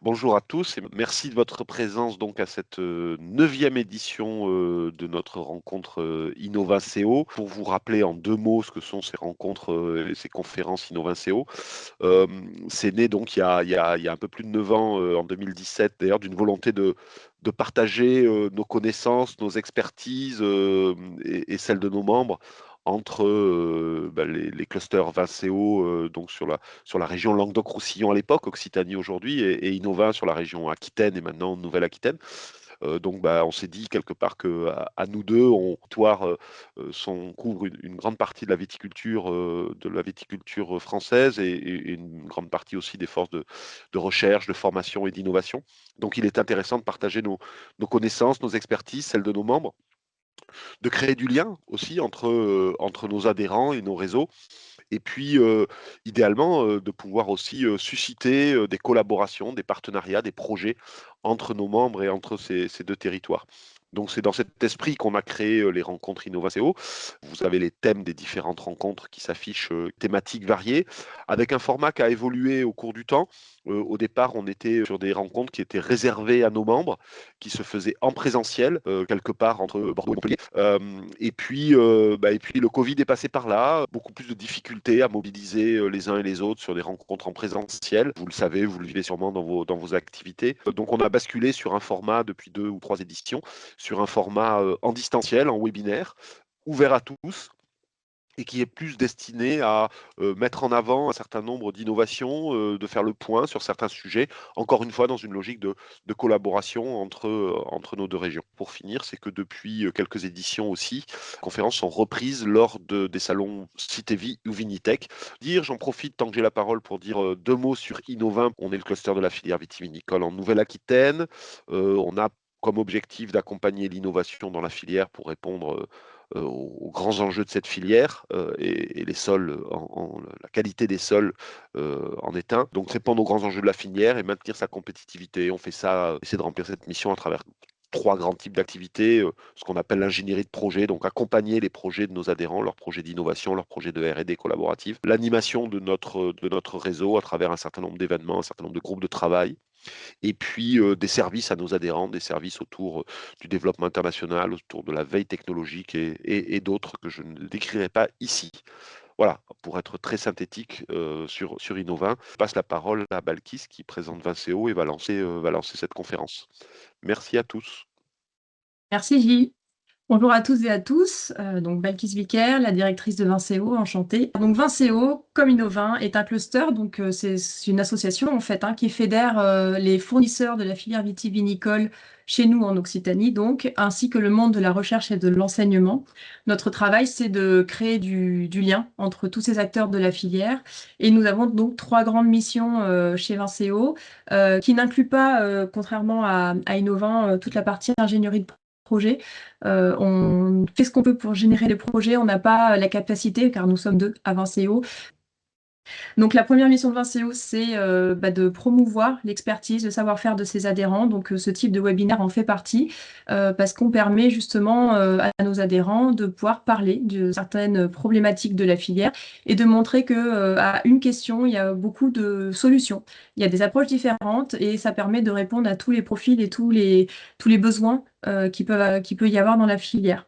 Bonjour à tous et merci de votre présence donc à cette 9e édition de notre rencontre Innovinceo. Pour vous rappeler en 2 mots ce que sont ces rencontres et ces conférences Innovinceo, c'est né donc il y a un peu plus de 9 ans, en 2017 d'ailleurs, d'une volonté de partager nos connaissances, nos expertises et celles de nos membres entre les clusters Vinceo donc sur la région Languedoc-Roussillon à l'époque, Occitanie aujourd'hui, et Innova sur la région Aquitaine et maintenant Nouvelle-Aquitaine. Donc, on s'est dit quelque part que à nous deux, on couvre une grande partie de la viticulture française et une grande partie aussi des forces de recherche, de formation et d'innovation. Donc, il est intéressant de partager nos connaissances, nos expertises, celles de nos membres, de créer du lien aussi entre nos adhérents et nos réseaux et puis, idéalement, de pouvoir aussi, susciter, des collaborations, des partenariats, des projets entre nos membres et entre ces 2 territoires. Donc c'est dans cet esprit qu'on a créé, les rencontres Innovaséo. Vous avez les thèmes des différentes rencontres qui s'affichent, thématiques variées, avec un format qui a évolué au cours du temps. Au départ, on était sur des rencontres qui étaient réservées à nos membres, qui se faisaient en présentiel, quelque part entre Bordeaux et Montpellier. Et puis le Covid est passé par là, beaucoup plus de difficultés à mobiliser les uns et les autres sur des rencontres en présentiel. Vous le savez, vous le vivez sûrement dans vos activités. Donc on a basculé sur un format depuis 2 ou 3 éditions, sur un format en distanciel, en webinaire, ouvert à tous, et qui est plus destiné à mettre en avant un certain nombre d'innovations, de faire le point sur certains sujets, encore une fois dans une logique de collaboration entre nos 2 régions. Pour finir, c'est que depuis quelques éditions aussi, les conférences sont reprises lors des salons Citevi ou Vinitech. J'en profite tant que j'ai la parole pour dire 2 mots sur Innovin. On est le cluster de la filière vitivinicole en Nouvelle-Aquitaine. On a comme objectif d'accompagner l'innovation dans la filière pour répondre aux grands enjeux de cette filière et les sols, la qualité des sols en est un. Donc répondre aux grands enjeux de la filière et maintenir sa compétitivité. On fait ça, essayer de remplir cette mission à travers 3 grands types d'activités, ce qu'on appelle l'ingénierie de projet, donc accompagner les projets de nos adhérents, leurs projets d'innovation, leurs projets de R&D collaboratifs, l'animation de notre réseau à travers un certain nombre d'événements, un certain nombre de groupes de travail, et puis des services à nos adhérents, des services autour du développement international, autour de la veille technologique et d'autres que je ne décrirai pas ici. Voilà, pour être très synthétique sur Innovin, je passe la parole à Balkis qui présente Vinceo et va lancer cette conférence. Merci à tous. Merci Gilles. Bonjour à tous et à tous. Donc Balkis Vicaire, la directrice de Vinceo, enchantée. Donc Vinceo, comme Innovin, est un cluster. Donc c'est une association en fait qui fédère les fournisseurs de la filière vitivinicole chez nous en Occitanie, donc, ainsi que le monde de la recherche et de l'enseignement. Notre travail, c'est de créer du lien entre tous ces acteurs de la filière. Et nous avons donc 3 grandes missions chez Vinceo, qui n'incluent pas, contrairement à Innovin, toute la partie ingénierie de projet. On fait ce qu'on peut pour générer les projets. On n'a pas la capacité, car nous sommes 2 à Vinceo. Donc la première mission de Vinceo, c'est de promouvoir l'expertise, le savoir-faire de ses adhérents. Donc ce type de webinaire en fait partie, parce qu'on permet justement à nos adhérents de pouvoir parler de certaines problématiques de la filière et de montrer que à une question, il y a beaucoup de solutions. Il y a des approches différentes et ça permet de répondre à tous les profils et tous les besoins qui peut y avoir dans la filière.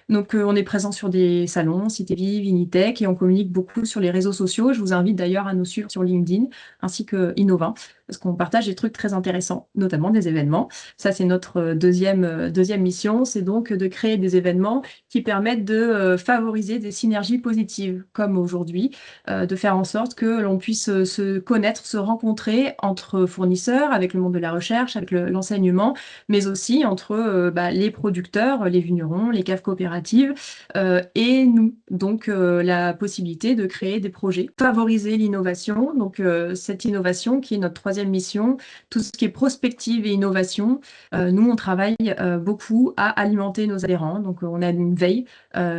Donc, on est présent sur des salons, Citevi, Vinitech, et on communique beaucoup sur les réseaux sociaux. Je vous invite d'ailleurs à nous suivre sur LinkedIn, ainsi que Innovin, parce qu'on partage des trucs très intéressants, notamment des événements. Ça, c'est notre deuxième mission, c'est donc de créer des événements qui permettent de favoriser des synergies positives, comme aujourd'hui, de faire en sorte que l'on puisse se connaître, se rencontrer entre fournisseurs, avec le monde de la recherche, avec l'enseignement, mais aussi entre les producteurs, les vignerons, les caves coopératives et nous. Donc, la possibilité de créer des projets, favoriser l'innovation. Donc, cette innovation qui est notre troisième mission, tout ce qui est prospective et innovation, nous, on travaille beaucoup à alimenter nos adhérents. Donc, on a une veille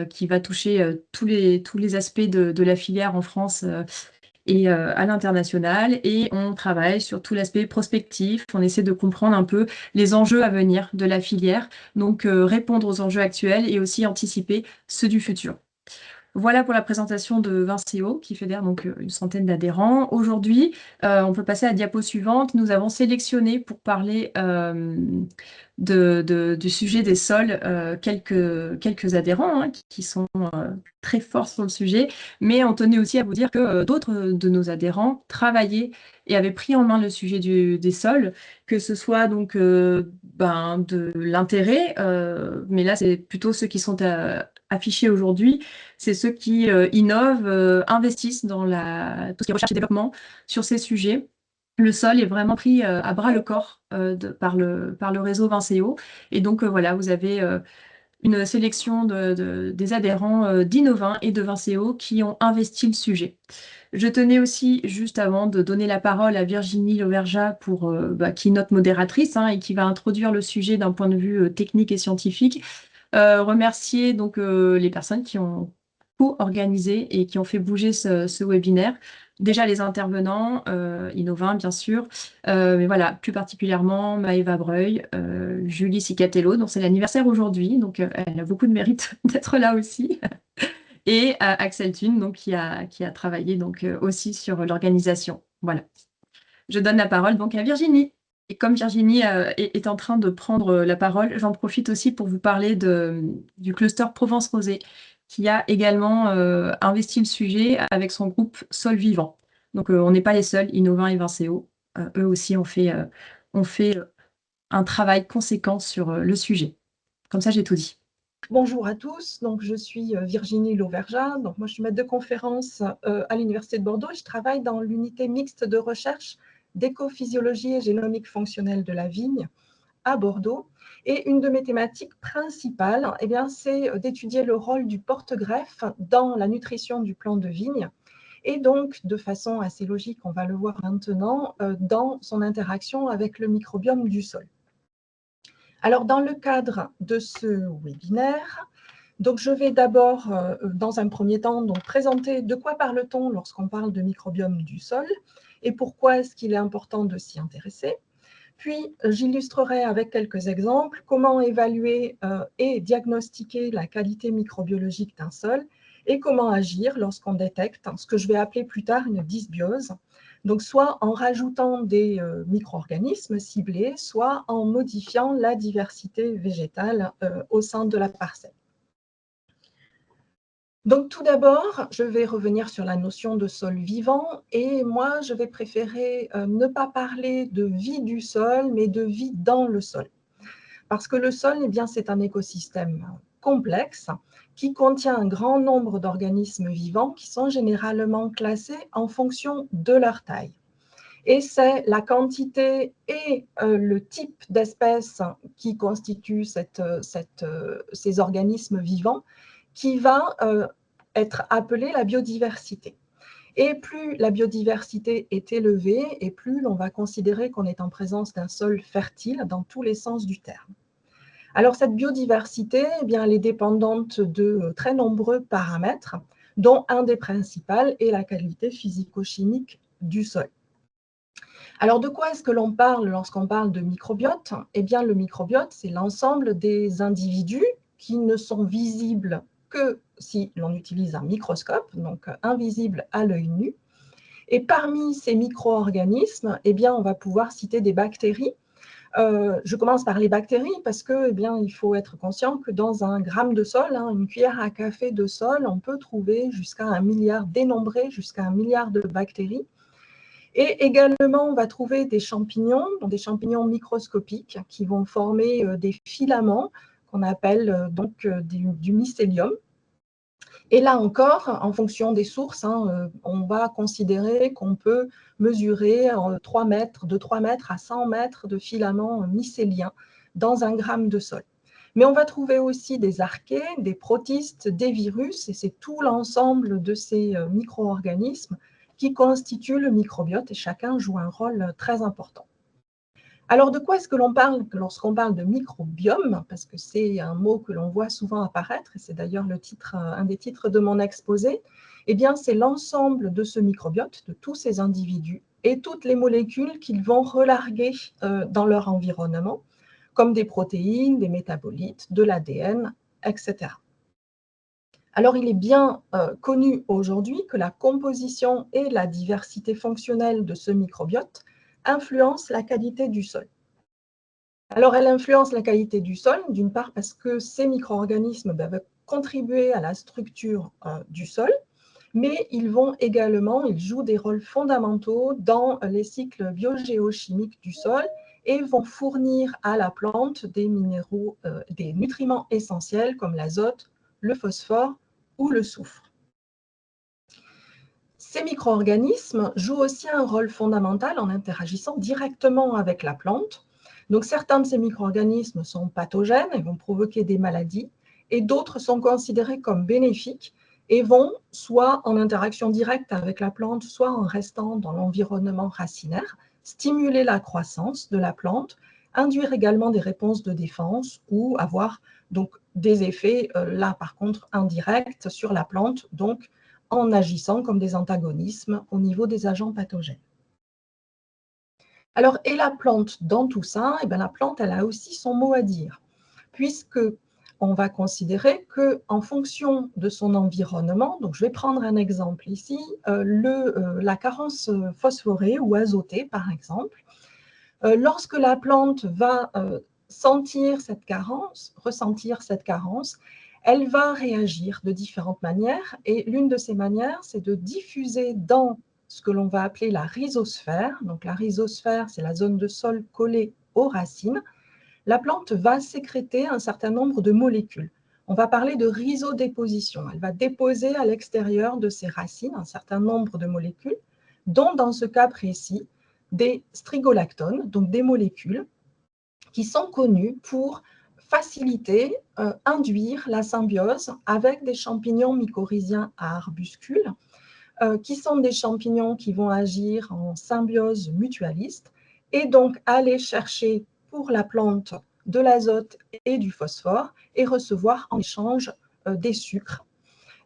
qui va toucher tous les aspects de la filière en France et à l'international. Et on travaille sur tout l'aspect prospectif. On essaie de comprendre un peu les enjeux à venir de la filière, donc répondre aux enjeux actuels et aussi anticiper ceux du futur. Voilà pour la présentation de Vinceo, qui fédère donc une centaine d'adhérents. Aujourd'hui, on peut passer à la diapo suivante. Nous avons sélectionné pour parler du sujet des sols quelques adhérents qui sont très forts sur le sujet, mais on tenait aussi à vous dire que d'autres de nos adhérents travaillaient et avaient pris en main le sujet des sols, que ce soit donc de l'intérêt, mais là c'est plutôt ceux qui sont affichés aujourd'hui, c'est ceux qui innovent, investissent dans tout ce qui est recherche et développement sur ces sujets. Le sol est vraiment pris à bras le corps par le réseau Vinceo. Et donc voilà, vous avez une sélection des adhérents d'Innovin et de Vinceo qui ont investi le sujet. Je tenais aussi, juste avant, de donner la parole à Virginie Lauvergeat, qui est notre modératrice et qui va introduire le sujet d'un point de vue technique et scientifique. Remercier donc les personnes qui ont co-organisé et qui ont fait bouger ce webinaire. Déjà les intervenants, Innovin bien sûr, mais voilà, plus particulièrement Maëva Breuil, Julie Cicatello, dont c'est l'anniversaire aujourd'hui, donc elle a beaucoup de mérite d'être là aussi, et Axel Thune, donc, qui a travaillé donc, aussi sur l'organisation. Voilà. Je donne la parole donc à Virginie. Et comme Virginie est en train de prendre la parole, j'en profite aussi pour vous parler du cluster Provence Rosée, qui a également investi le sujet avec son groupe Sol Vivant. Donc on n'est pas les seuls, Innovin et Vinceo, eux aussi ont fait un travail conséquent sur le sujet. Comme ça, j'ai tout dit. Bonjour à tous, donc je suis Virginie Lauvergeat, donc moi je suis maître de conférence à l'Université de Bordeaux et je travaille dans l'unité mixte de recherche d'écophysiologie et génomique fonctionnelle de la vigne à Bordeaux. Et une de mes thématiques principales, c'est d'étudier le rôle du porte-greffe dans la nutrition du plant de vigne et donc de façon assez logique, on va le voir maintenant, dans son interaction avec le microbiome du sol. Alors, dans le cadre de ce webinaire, donc je vais d'abord, dans un premier temps, donc présenter de quoi parle-t-on lorsqu'on parle de microbiome du sol et pourquoi est-ce qu'il est important de s'y intéresser. Puis, j'illustrerai avec quelques exemples comment évaluer et diagnostiquer la qualité microbiologique d'un sol et comment agir lorsqu'on détecte ce que je vais appeler plus tard une dysbiose, donc soit en rajoutant des micro-organismes ciblés, soit en modifiant la diversité végétale au sein de la parcelle. Donc tout d'abord, je vais revenir sur la notion de sol vivant et moi, je vais préférer ne pas parler de vie du sol, mais de vie dans le sol. Parce que le sol, c'est un écosystème complexe qui contient un grand nombre d'organismes vivants qui sont généralement classés en fonction de leur taille. Et c'est la quantité et le type d'espèces qui constituent ces organismes vivants qui va être appelée la biodiversité. Et plus la biodiversité est élevée, et plus l'on va considérer qu'on est en présence d'un sol fertile dans tous les sens du terme. Alors cette biodiversité, elle est dépendante de très nombreux paramètres, dont un des principaux est la qualité physico-chimique du sol. Alors, de quoi est-ce que l'on parle lorsqu'on parle de microbiote? Le microbiote, c'est l'ensemble des individus qui ne sont visibles que si l'on utilise un microscope, donc invisibles à l'œil nu. Et parmi ces micro-organismes, on va pouvoir citer des bactéries. Je commence par les bactéries parce que, il faut être conscient que dans un gramme de sol, une cuillère à café de sol, on peut trouver jusqu'à 1 milliard, dénombrer jusqu'à 1 milliard de bactéries. Et également, on va trouver des champignons microscopiques qui vont former des filaments qu'on appelle du mycélium. Et là encore, en fonction des sources, on va considérer qu'on peut mesurer de 3 mètres à 100 mètres de filaments mycéliens dans un gramme de sol. Mais on va trouver aussi des archées, des protistes, des virus, et c'est tout l'ensemble de ces micro-organismes qui constituent le microbiote, et chacun joue un rôle très important. Alors, de quoi est-ce que l'on parle lorsqu'on parle de microbiome? Parce que c'est un mot que l'on voit souvent apparaître, et c'est d'ailleurs un des titres de mon exposé. C'est l'ensemble de ce microbiote, de tous ces individus, et toutes les molécules qu'ils vont relarguer dans leur environnement, comme des protéines, des métabolites, de l'ADN, etc. Alors, il est bien connu aujourd'hui que la composition et la diversité fonctionnelle de ce microbiote influencent la qualité du sol. Alors, elle influence la qualité du sol, d'une part parce que ces micro-organismes vont contribuer à la structure du sol, mais ils jouent des rôles fondamentaux dans les cycles biogéochimiques du sol et vont fournir à la plante des minéraux, des nutriments essentiels comme l'azote, le phosphore ou le soufre. Ces micro-organismes jouent aussi un rôle fondamental en interagissant directement avec la plante. Donc, certains de ces micro-organismes sont pathogènes et vont provoquer des maladies, et d'autres sont considérés comme bénéfiques et vont, soit en interaction directe avec la plante, soit en restant dans l'environnement racinaire, stimuler la croissance de la plante, induire également des réponses de défense ou avoir donc des effets, là par contre, indirects sur la plante, donc en agissant comme des antagonismes au niveau des agents pathogènes. Alors, et la plante dans tout ça, eh bien, la plante, elle a aussi son mot à dire, puisque on va considérer qu'en fonction de son environnement, donc je vais prendre un exemple ici, la carence phosphorée ou azotée, par exemple, lorsque la plante va ressentir cette carence, elle va réagir de différentes manières, et l'une de ces manières, c'est de diffuser dans ce que l'on va appeler la rhizosphère. Donc la rhizosphère, c'est la zone de sol collée aux racines. La plante va sécréter un certain nombre de molécules. On va parler de rhizodéposition. Elle va déposer à l'extérieur de ses racines un certain nombre de molécules, dont dans ce cas précis, des strigolactones, donc des molécules qui sont connues pour faciliter, induire la symbiose avec des champignons mycorhiziens à arbuscules, qui sont des champignons qui vont agir en symbiose mutualiste et donc aller chercher pour la plante de l'azote et du phosphore et recevoir en échange des sucres.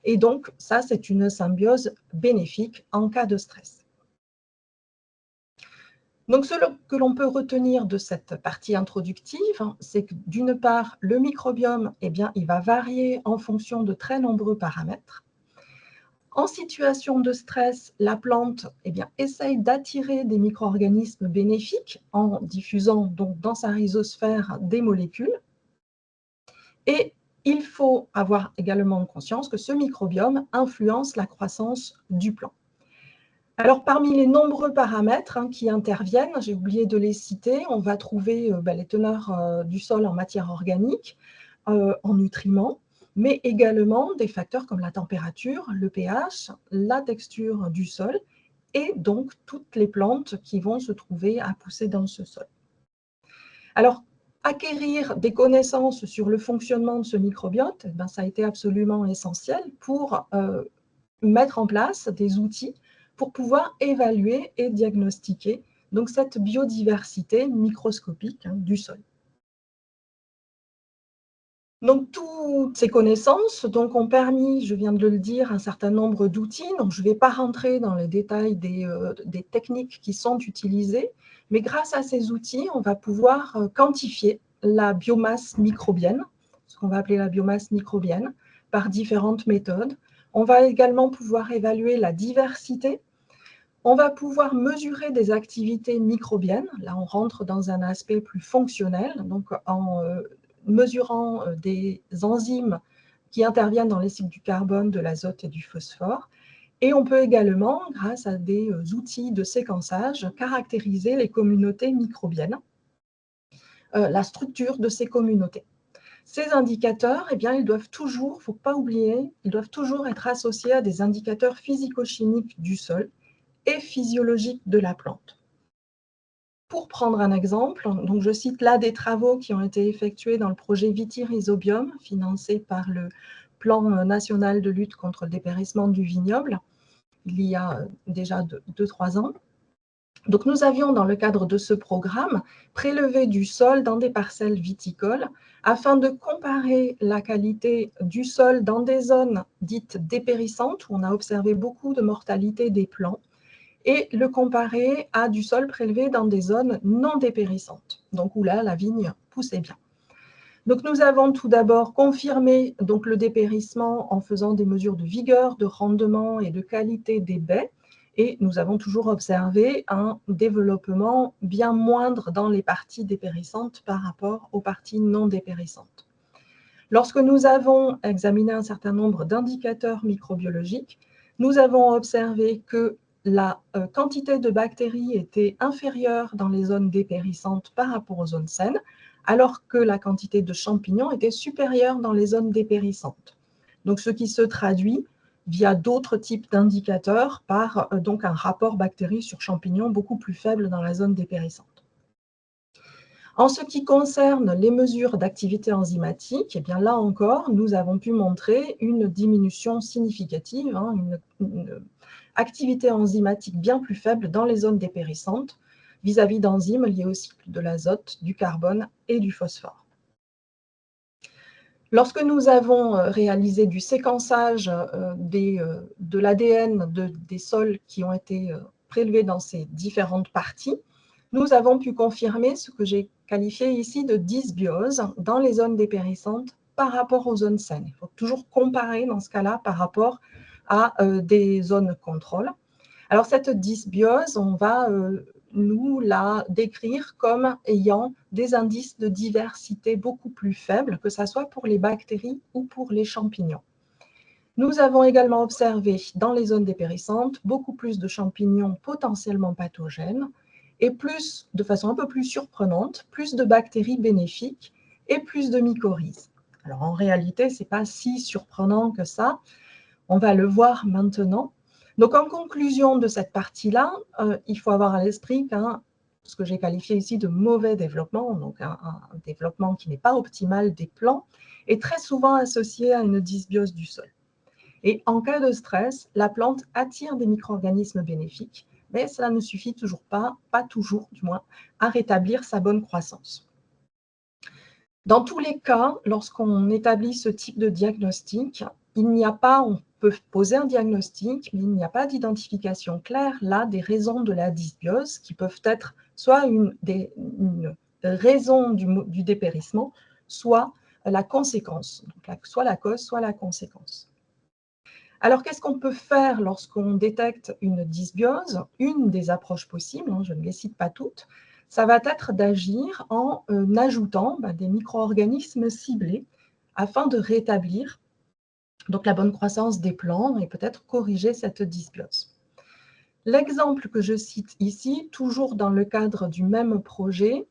Et donc, ça, c'est une symbiose bénéfique en cas de stress. Donc, ce que l'on peut retenir de cette partie introductive, c'est que d'une part, le microbiome, eh bien, il va varier en fonction de très nombreux paramètres. En situation de stress, la plante eh bien, essaye d'attirer des micro-organismes bénéfiques en diffusant donc dans sa rhizosphère des molécules. Et il faut avoir également conscience que ce microbiome influence la croissance du plant. Alors, parmi les nombreux paramètres qui interviennent, j'ai oublié de les citer, on va trouver les teneurs du sol en matière organique, en nutriments, mais également des facteurs comme la température, le pH, la texture du sol, et donc toutes les plantes qui vont se trouver à pousser dans ce sol. Alors, acquérir des connaissances sur le fonctionnement de ce microbiote, ça a été absolument essentiel pour mettre en place des outils pour pouvoir évaluer et diagnostiquer donc cette biodiversité microscopique du sol. Donc, toutes ces connaissances ont permis, je viens de le dire, un certain nombre d'outils. Donc, je ne vais pas rentrer dans les détails des techniques qui sont utilisées, mais grâce à ces outils, on va pouvoir quantifier la biomasse microbienne, ce qu'on va appeler la biomasse microbienne, par différentes méthodes. On va également pouvoir évaluer la diversité. On va pouvoir mesurer des activités microbiennes. Là, on rentre dans un aspect plus fonctionnel, donc en mesurant des enzymes qui interviennent dans les cycles du carbone, de l'azote et du phosphore. Et on peut également, grâce à des outils de séquençage, caractériser les communautés microbiennes, la structure de ces communautés. Ces indicateurs, eh bien, ils doivent toujours, il ne faut pas oublier, ils doivent toujours être associés à des indicateurs physico-chimiques du sol et physiologiques de la plante. Pour prendre un exemple, donc je cite là des travaux qui ont été effectués dans le projet Viti-Rhizobium, financé par le Plan national de lutte contre le dépérissement du vignoble, il y a déjà 2-3 ans. Donc nous avions, dans le cadre de ce programme, prélevé du sol dans des parcelles viticoles afin de comparer la qualité du sol dans des zones dites dépérissantes, où on a observé beaucoup de mortalité des plants, et le comparer à du sol prélevé dans des zones non dépérissantes, donc où là, la vigne poussait bien. Donc, nous avons tout d'abord confirmé donc, le dépérissement en faisant des mesures de vigueur, de rendement et de qualité des baies. Et nous avons toujours observé un développement bien moindre dans les parties dépérissantes par rapport aux parties non dépérissantes. Lorsque nous avons examiné un certain nombre d'indicateurs microbiologiques, nous avons observé que la quantité de bactéries était inférieure dans les zones dépérissantes par rapport aux zones saines, alors que la quantité de champignons était supérieure dans les zones dépérissantes. Donc, ce qui se traduit via d'autres types d'indicateurs par donc un rapport bactéries sur champignons beaucoup plus faible dans la zone dépérissante. En ce qui concerne les mesures d'activité enzymatique, eh bien là encore, nous avons pu montrer une diminution significative, une activité enzymatique bien plus faible dans les zones dépérissantes vis-à-vis d'enzymes liées au cycle de l'azote, du carbone et du phosphore. Lorsque nous avons réalisé du séquençage de l'ADN des sols qui ont été prélevés dans ces différentes parties, nous avons pu confirmer ce que j'ai qualifié ici de dysbiose dans les zones dépérissantes par rapport aux zones saines. Il faut toujours comparer dans ce cas-là par rapport à des zones contrôle. Alors cette dysbiose, on va nous la décrire comme ayant des indices de diversité beaucoup plus faibles, que ce soit pour les bactéries ou pour les champignons. Nous avons également observé dans les zones dépérissantes beaucoup plus de champignons potentiellement pathogènes et plus, de façon un peu plus surprenante, plus de bactéries bénéfiques et plus de mycorhizes. Alors en réalité, ce n'est pas si surprenant que ça, on va le voir maintenant. Donc, en conclusion de cette partie-là, il faut avoir à l'esprit ce que j'ai qualifié ici de mauvais développement, donc un développement qui n'est pas optimal des plants, est très souvent associé à une dysbiose du sol. Et en cas de stress, la plante attire des micro-organismes bénéfiques, mais cela ne suffit toujours pas toujours du moins, à rétablir sa bonne croissance. Dans tous les cas, lorsqu'on établit ce type de diagnostic, on peut poser un diagnostic, mais il n'y a pas d'identification claire là des raisons de la dysbiose qui peuvent être soit une raison du dépérissement, soit la conséquence, donc soit la cause, soit la conséquence. Alors, qu'est-ce qu'on peut faire lorsqu'on détecte une dysbiose? Une des approches possibles, je ne les cite pas toutes, ça va être d'agir en ajoutant des micro-organismes ciblés afin de rétablir donc, la bonne croissance des plants et peut-être corriger cette dysbiose. L'exemple que je cite ici, toujours dans le cadre du même projet,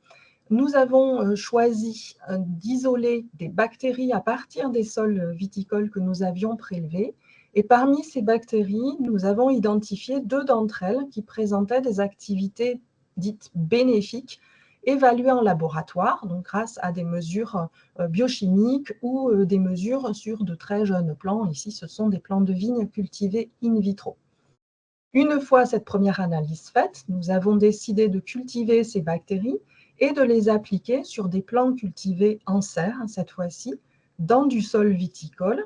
nous avons choisi d'isoler des bactéries à partir des sols viticoles que nous avions prélevés. Et parmi ces bactéries, nous avons identifié 2 d'entre elles qui présentaient des activités dites bénéfiques évaluées en laboratoire, donc grâce à des mesures biochimiques ou des mesures sur de très jeunes plants. Ici, ce sont des plants de vigne cultivés in vitro. Une fois cette première analyse faite, nous avons décidé de cultiver ces bactéries et de les appliquer sur des plants cultivés en serre, cette fois-ci, dans du sol viticole,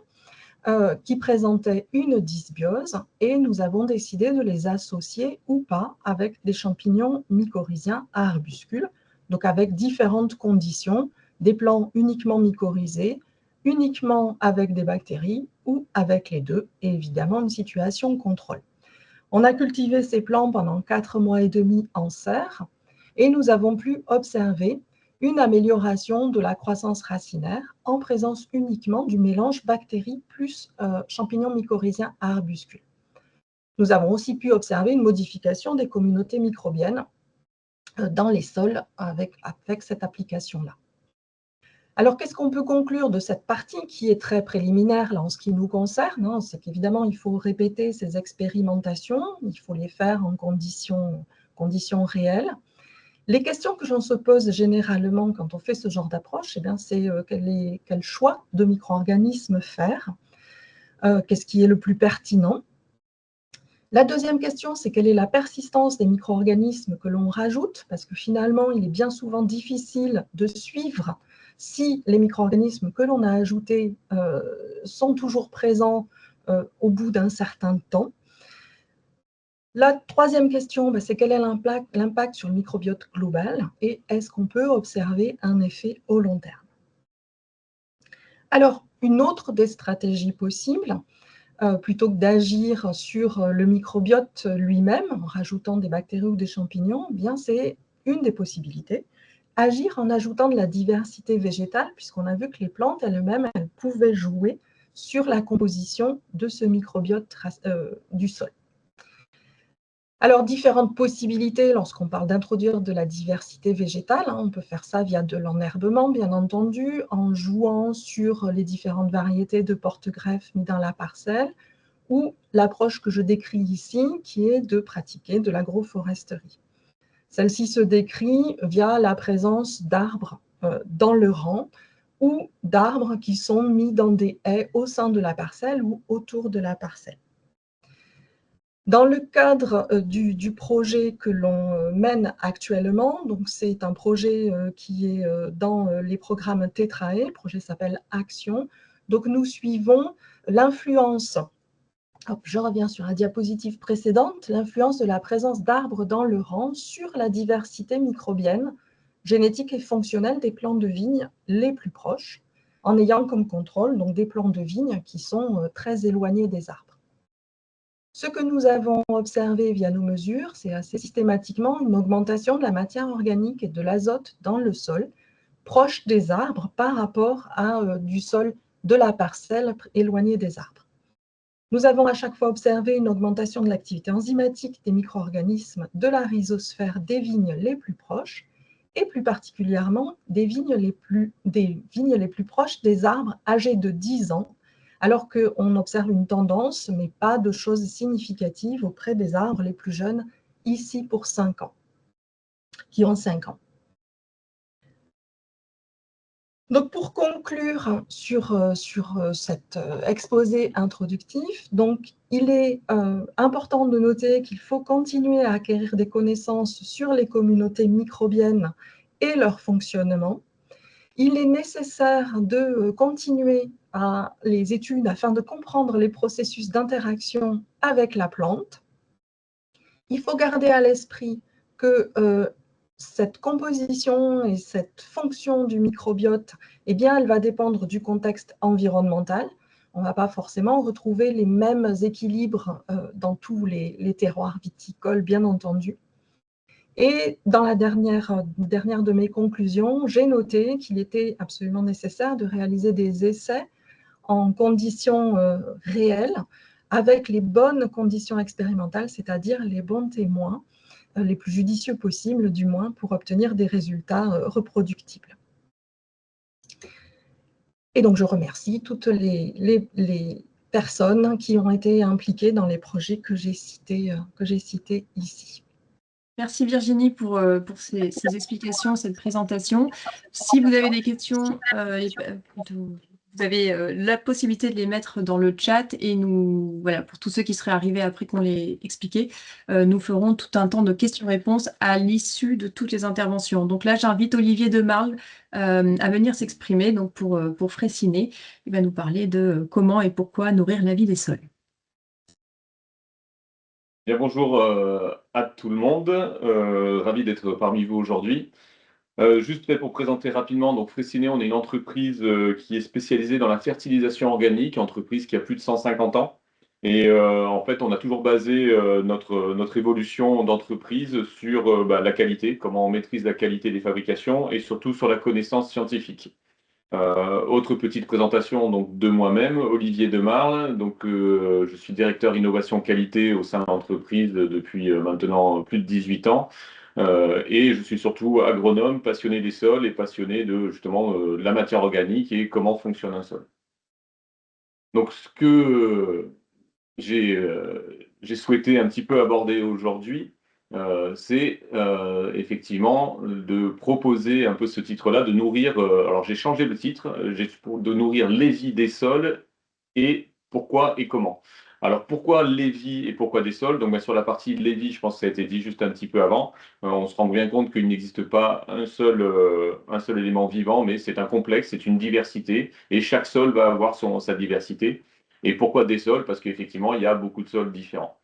qui présentaient une dysbiose, et nous avons décidé de les associer ou pas avec des champignons mycorhiziens à arbuscules, donc avec différentes conditions, des plants uniquement mycorhizés, uniquement avec des bactéries ou avec les deux, et évidemment une situation contrôle. On a cultivé ces plants pendant 4 mois et demi en serre et nous avons pu observer une amélioration de la croissance racinaire en présence uniquement du mélange bactéries plus champignons mycorhiziens à arbuscules. Nous avons aussi pu observer une modification des communautés microbiennes dans les sols avec cette application-là. Alors, qu'est-ce qu'on peut conclure de cette partie qui est très préliminaire là, en ce qui nous concerne? C'est qu'évidemment, il faut répéter ces expérimentations, il faut les faire en conditions réelles. Les questions que l'on se pose généralement quand on fait ce genre d'approche, c'est quel choix de micro-organismes faire, qu'est-ce qui est le plus pertinent. La deuxième question, c'est quelle est la persistance des micro-organismes que l'on rajoute, parce que finalement, il est bien souvent difficile de suivre si les micro-organismes que l'on a ajoutés sont toujours présents au bout d'un certain temps. La troisième question, c'est quel est l'impact sur le microbiote global et est-ce qu'on peut observer un effet au long terme? Alors, une autre des stratégies possibles, plutôt que d'agir sur le microbiote lui-même, en rajoutant des bactéries ou des champignons, eh bien c'est une des possibilités. Agir en ajoutant de la diversité végétale, puisqu'on a vu que les plantes elles-mêmes, elles pouvaient jouer sur la composition de ce microbiote du sol. Alors, différentes possibilités lorsqu'on parle d'introduire de la diversité végétale. On peut faire ça via de l'enherbement, bien entendu, en jouant sur les différentes variétés de porte-greffes mis dans la parcelle, ou l'approche que je décris ici, qui est de pratiquer de l'agroforesterie. Celle-ci se décrit via la présence d'arbres dans le rang, ou d'arbres qui sont mis dans des haies au sein de la parcelle ou autour de la parcelle. Dans le cadre du projet que l'on mène actuellement, donc c'est un projet qui est dans les programmes Tetrae, le projet s'appelle Action. Donc nous suivons l'influence, je reviens sur la diapositive précédente, l'influence de la présence d'arbres dans le rang sur la diversité microbienne, génétique et fonctionnelle des plants de vigne les plus proches, en ayant comme contrôle donc des plants de vigne qui sont très éloignés des arbres. Ce que nous avons observé via nos mesures, c'est assez systématiquement une augmentation de la matière organique et de l'azote dans le sol, proche des arbres par rapport à du sol de la parcelle éloignée des arbres. Nous avons à chaque fois observé une augmentation de l'activité enzymatique des micro-organismes de la rhizosphère des vignes les plus proches, et plus particulièrement des vignes les plus proches des arbres âgés de 10 ans, alors qu'on observe une tendance, mais pas de choses significatives auprès des arbres les plus jeunes, ici pour 5 ans, qui ont 5 ans. Donc, pour conclure sur cet exposé introductif, donc, il est important de noter qu'il faut continuer à acquérir des connaissances sur les communautés microbiennes et leur fonctionnement. Il est nécessaire de continuer les études afin de comprendre les processus d'interaction avec la plante. Il faut garder à l'esprit que cette composition et cette fonction du microbiote, eh bien, elle va dépendre du contexte environnemental. On ne va pas forcément retrouver les mêmes équilibres dans tous les terroirs viticoles, bien entendu. Et dans la dernière de mes conclusions, j'ai noté qu'il était absolument nécessaire de réaliser des essais en conditions réelles, avec les bonnes conditions expérimentales, c'est-à-dire les bons témoins, les plus judicieux possibles du moins, pour obtenir des résultats reproductibles. Et donc je remercie toutes les personnes qui ont été impliquées dans les projets que j'ai cités ici. Merci Virginie pour ces explications, cette présentation. Si vous avez des questions, vous avez la possibilité de les mettre dans le chat et nous, voilà, pour tous ceux qui seraient arrivés après qu'on les expliqué, nous ferons tout un temps de questions-réponses à l'issue de toutes les interventions. Donc là, j'invite Olivier Demarle à venir s'exprimer donc pour Fraissinet. Il va nous parler de comment et pourquoi nourrir la vie des sols. Bien, bonjour à tout le monde, ravi d'être parmi vous aujourd'hui. Juste fait pour présenter rapidement, donc Fraissinet, on est une entreprise qui est spécialisée dans la fertilisation organique, entreprise qui a plus de 150 ans. Et en fait, on a toujours basé notre évolution d'entreprise sur la qualité, comment on maîtrise la qualité des fabrications et surtout sur la connaissance scientifique. Autre petite présentation donc, de moi-même, Olivier Demarle. Donc, je suis directeur innovation qualité au sein de l'entreprise depuis maintenant plus de 18 ans. Et je suis surtout agronome, passionné des sols et passionné de justement la matière organique et comment fonctionne un sol. Donc, ce que j'ai souhaité un petit peu aborder aujourd'hui, c'est effectivement de proposer un peu ce titre-là, de nourrir, alors j'ai changé le titre, de nourrir les vies des sols et pourquoi et comment. Alors pourquoi les vies et pourquoi des sols? Donc sur la partie les vies, je pense que ça a été dit juste un petit peu avant, on se rend bien compte qu'il n'existe pas un seul élément vivant, mais c'est un complexe, c'est une diversité et chaque sol va avoir sa diversité. Et pourquoi des sols? Parce qu'effectivement, il y a beaucoup de sols différents.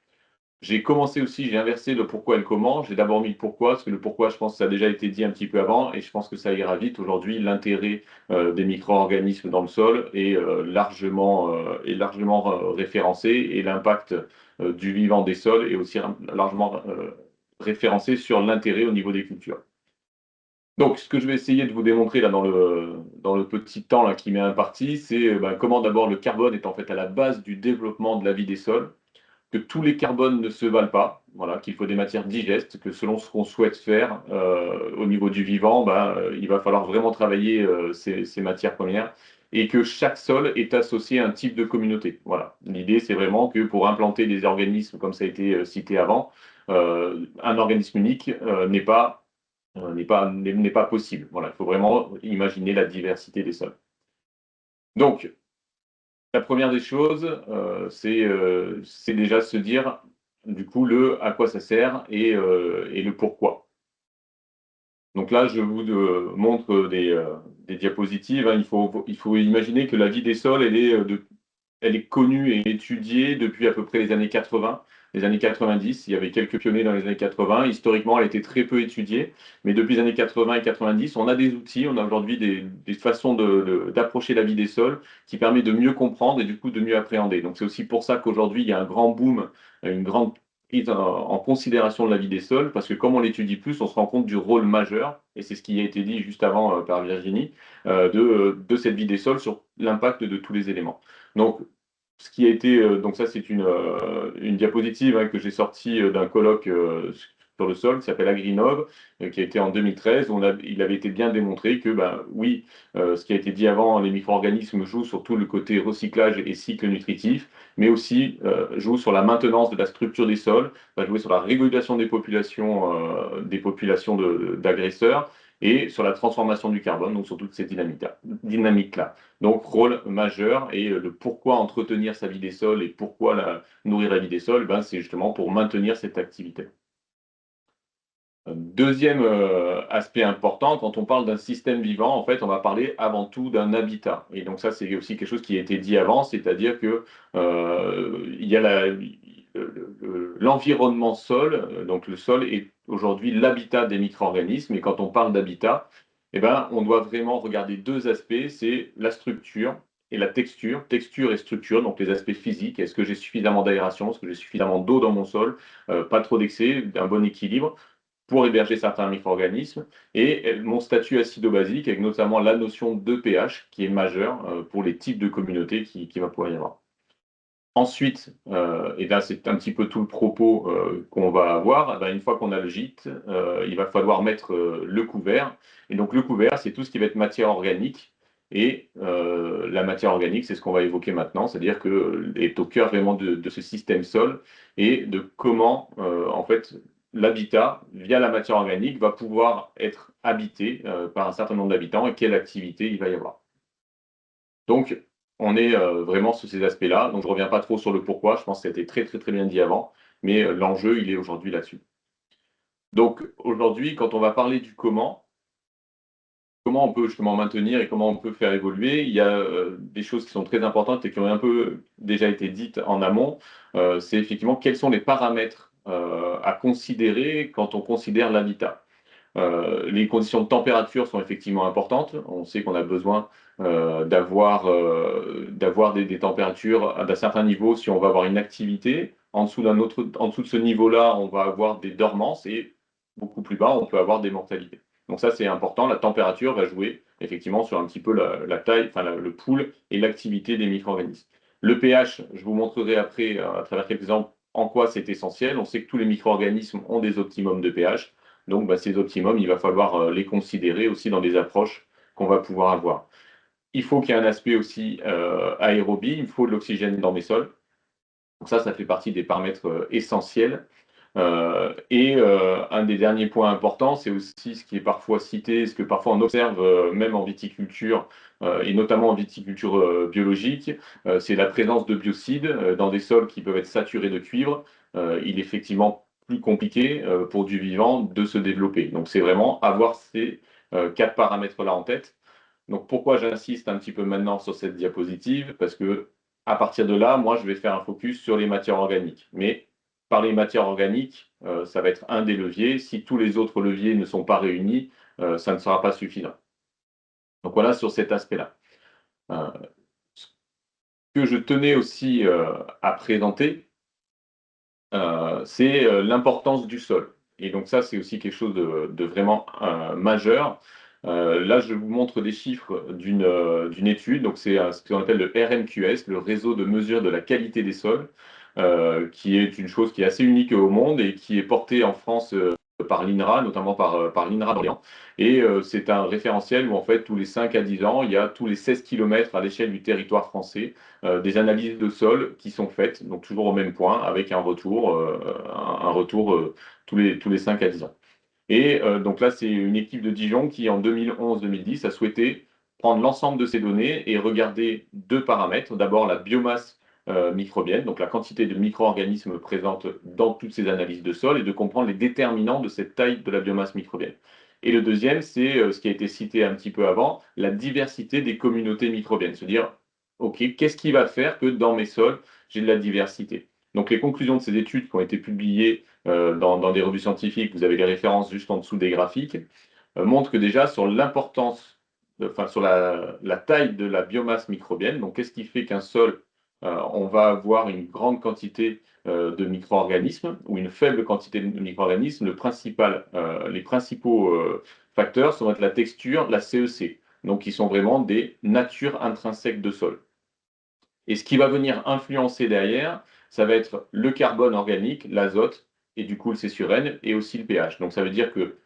J'ai commencé aussi, j'ai inversé le pourquoi et le comment. J'ai d'abord mis le pourquoi, parce que le pourquoi, je pense que ça a déjà été dit un petit peu avant, et je pense que ça ira vite. Aujourd'hui, l'intérêt des micro-organismes dans le sol est largement référencé, et l'impact du vivant des sols est aussi largement référencé sur l'intérêt au niveau des cultures. Donc, ce que je vais essayer de vous démontrer là dans le petit temps là, qui m'est imparti, c'est comment d'abord le carbone est en fait à la base du développement de la vie des sols, que tous les carbones ne se valent pas, voilà, qu'il faut des matières digestes, que selon ce qu'on souhaite faire au niveau du vivant, il va falloir vraiment travailler ces matières premières, et que chaque sol est associé à un type de communauté. Voilà. L'idée, c'est vraiment que pour implanter des organismes, comme ça a été cité avant, un organisme unique n'est pas possible. Voilà, il faut vraiment imaginer la diversité des sols. Donc, la première des choses, c'est déjà se dire, du coup, le à quoi ça sert et le pourquoi. Donc là, je vous montre des diapositives, hein. Il faut imaginer que la vie des sols, elle est connue et étudiée depuis à peu près les années 80, les années 90. Il y avait quelques pionniers dans les années 80. Historiquement, elle était très peu étudiée. Mais depuis les années 80 et 90, on a des outils, on a aujourd'hui des façons d'approcher la vie des sols qui permet de mieux comprendre et du coup de mieux appréhender. Donc c'est aussi pour ça qu'aujourd'hui, il y a un grand boom, une grande prise en considération de la vie des sols, parce que comme on l'étudie plus, on se rend compte du rôle majeur, et c'est ce qui a été dit juste avant par Virginie, de cette vie des sols sur l'impact de tous les éléments. Donc, ce qui a été, donc ça c'est une diapositive hein, que j'ai sortie d'un colloque sur le sol qui s'appelle Agrinov, qui a été en 2013, où il avait été bien démontré que oui, ce qui a été dit avant, les micro-organismes jouent sur tout le côté recyclage et cycle nutritif, mais aussi jouent sur la maintenance de la structure des sols, va jouer sur la régulation des populations d'agresseurs, et sur la transformation du carbone, donc sur toutes ces dynamiques-là. Donc, rôle majeur, et le pourquoi entretenir sa vie des sols et pourquoi nourrir la vie des sols, c'est justement pour maintenir cette activité. Deuxième aspect important, quand on parle d'un système vivant, en fait, on va parler avant tout d'un habitat. Et donc ça, c'est aussi quelque chose qui a été dit avant, c'est-à-dire que il y a l'environnement sol, donc le sol est aujourd'hui l'habitat des micro-organismes. Et quand on parle d'habitat, on doit vraiment regarder deux aspects, c'est la structure et la texture. Texture et structure, donc les aspects physiques. Est-ce que j'ai suffisamment d'aération? Est-ce que j'ai suffisamment d'eau dans mon sol? Pas trop d'excès, un bon équilibre pour héberger certains micro-organismes, et mon statut acido-basique, avec notamment la notion de pH, qui est majeure pour les types de communautés qui va pouvoir y avoir. Ensuite, et là c'est un petit peu tout le propos qu'on va avoir, une fois qu'on a le gîte, il va falloir mettre le couvert. Et donc le couvert, c'est tout ce qui va être matière organique. Et la matière organique, c'est ce qu'on va évoquer maintenant, c'est-à-dire qu'elle est au cœur vraiment de ce système sol, et de comment, en fait, l'habitat, via la matière organique, va pouvoir être habité par un certain nombre d'habitants, et quelle activité il va y avoir. Donc, on est vraiment sur ces aspects-là. Donc, je ne reviens pas trop sur le pourquoi. Je pense que ça a été très, très, très bien dit avant. Mais l'enjeu, il est aujourd'hui là-dessus. Donc, aujourd'hui, quand on va parler du comment on peut justement maintenir et comment on peut faire évoluer, il y a des choses qui sont très importantes et qui ont un peu déjà été dites en amont. C'est effectivement quels sont les paramètres à considérer quand on considère l'habitat. Les conditions de température sont effectivement importantes. On sait qu'on a besoin d'avoir des températures d'un certain niveau si on va avoir une activité. En dessous de ce niveau-là, on va avoir des dormances, et beaucoup plus bas, on peut avoir des mortalités. Donc ça, c'est important. La température va jouer effectivement sur un petit peu la taille, le pool et l'activité des micro-organismes. Le pH, je vous montrerai après, à travers quelques exemples, en quoi c'est essentiel. On sait que tous les micro-organismes ont des optimums de pH. Donc, ces optimums, il va falloir les considérer aussi dans des approches qu'on va pouvoir avoir. Il faut qu'il y ait un aspect aussi aérobie, il faut de l'oxygène dans mes sols. Donc ça fait partie des paramètres essentiels. Un des derniers points importants, c'est aussi ce qui est parfois cité, ce que parfois on observe même en viticulture, et notamment en viticulture biologique, c'est la présence de biocides dans des sols qui peuvent être saturés de cuivre. Il est effectivement plus compliqué pour du vivant de se développer. Donc c'est vraiment avoir ces 4 paramètres-là en tête. Donc pourquoi j'insiste un petit peu maintenant sur cette diapositive? Parce que à partir de là, moi je vais faire un focus sur les matières organiques. Mais par les matières organiques, ça va être un des leviers. Si tous les autres leviers ne sont pas réunis, ça ne sera pas suffisant. Donc voilà sur cet aspect-là. Ce que je tenais aussi à présenter, c'est l'importance du sol. Et donc ça, c'est aussi quelque chose de vraiment majeur. Là, je vous montre des chiffres d'une étude. Donc c'est ce qu'on appelle le RMQS, le réseau de mesure de la qualité des sols, qui est une chose qui est assez unique au monde et qui est portée en France par l'INRA, notamment par l'INRA d'Orléans. Et c'est un référentiel où en fait tous les 5 à 10 ans, il y a tous les 16 km à l'échelle du territoire français des analyses de sol qui sont faites, donc toujours au même point, avec un retour, tous les 5 à 10 ans. Et donc là, c'est une équipe de Dijon qui, en 2011-2010, a souhaité prendre l'ensemble de ces données et regarder deux paramètres. D'abord, la biomasse microbienne, donc la quantité de micro-organismes présentes dans toutes ces analyses de sol, et de comprendre les déterminants de cette taille de la biomasse microbienne. Et le deuxième, c'est ce qui a été cité un petit peu avant, la diversité des communautés microbiennes. Se dire, OK, qu'est-ce qui va faire que dans mes sols, j'ai de la diversité? Donc les conclusions de ces études qui ont été publiées dans des revues scientifiques, vous avez les références juste en dessous des graphiques, montrent que déjà sur l'importance, enfin sur la taille de la biomasse microbienne, donc qu'est-ce qui fait qu'un sol, on va avoir une grande quantité de micro-organismes ou une faible quantité de micro-organismes, les principaux facteurs sont la texture, la CEC, donc qui sont vraiment des natures intrinsèques de sol. Et ce qui va venir influencer derrière, ça va être le carbone organique, l'azote, et du coup le C/N, et aussi le pH. Donc ça veut dire que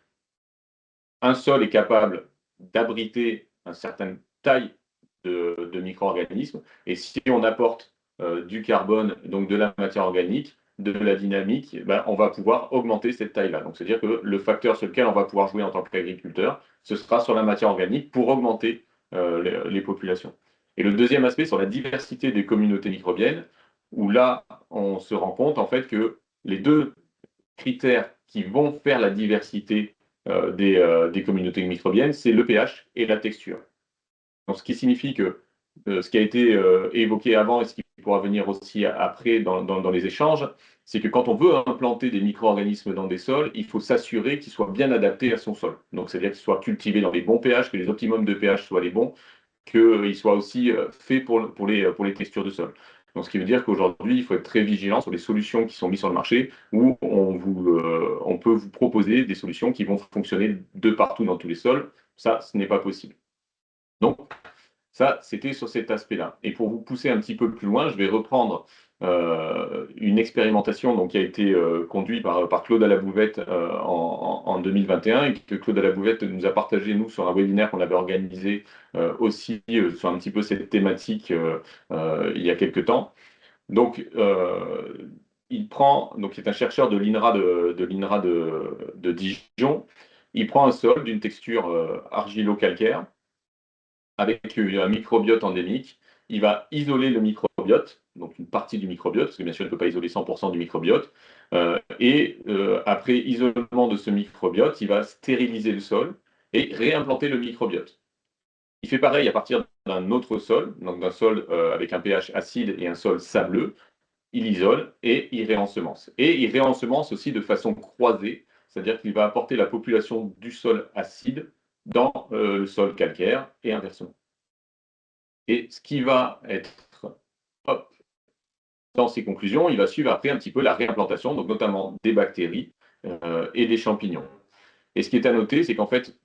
un sol est capable d'abriter une certaine taille de micro-organismes, et si on apporte du carbone, donc de la matière organique, de la dynamique, ben, on va pouvoir augmenter cette taille-là. Donc c'est-à-dire que le facteur sur lequel on va pouvoir jouer en tant qu'agriculteur, ce sera sur la matière organique pour augmenter les populations. Et le deuxième aspect, sur la diversité des communautés microbiennes, où là, on se rend compte en fait que les deux critères qui vont faire la diversité des communautés microbiennes, c'est le pH et la texture. Donc, ce qui signifie que ce qui a été évoqué avant et ce qui pourra venir aussi après dans les échanges, c'est que quand on veut implanter des micro-organismes dans des sols, il faut s'assurer qu'ils soient bien adaptés à son sol. Donc, c'est-à-dire qu'ils soient cultivés dans les bons pH, que les optimums de pH soient les bons, qu'il soit aussi fait pour les textures de sol. Donc, ce qui veut dire qu'aujourd'hui, il faut être très vigilant sur les solutions qui sont mises sur le marché où on peut vous proposer des solutions qui vont fonctionner de partout dans tous les sols. Ça, ce n'est pas possible. Donc, ça, c'était sur cet aspect-là. Et pour vous pousser un petit peu plus loin, je vais reprendre une expérimentation donc, qui a été conduite par Claude Alabouvette en 2021 et que Claude Alabouvette nous a partagé, nous, sur un webinaire qu'on avait organisé aussi sur un petit peu cette thématique il y a quelques temps. Donc, il est un chercheur de l'INRA de Dijon. Il prend un sol d'une texture argilo-calcaire avec un microbiote endémique. Il va isoler le microbiote, donc une partie du microbiote, parce que bien sûr, il ne peut pas isoler 100% du microbiote. Après isolement de ce microbiote, il va stériliser le sol et réimplanter le microbiote. Il fait pareil à partir d'un autre sol, donc d'un sol avec un pH acide et un sol sableux. Il isole et il réensemence. Et il réensemence aussi de façon croisée, c'est-à-dire qu'il va apporter la population du sol acide dans le sol calcaire et inversement. Et ce qui va être dans ces conclusions, il va suivre après un petit peu la réimplantation, donc notamment des bactéries et des champignons. Et ce qui est à noter, c'est qu'en fait,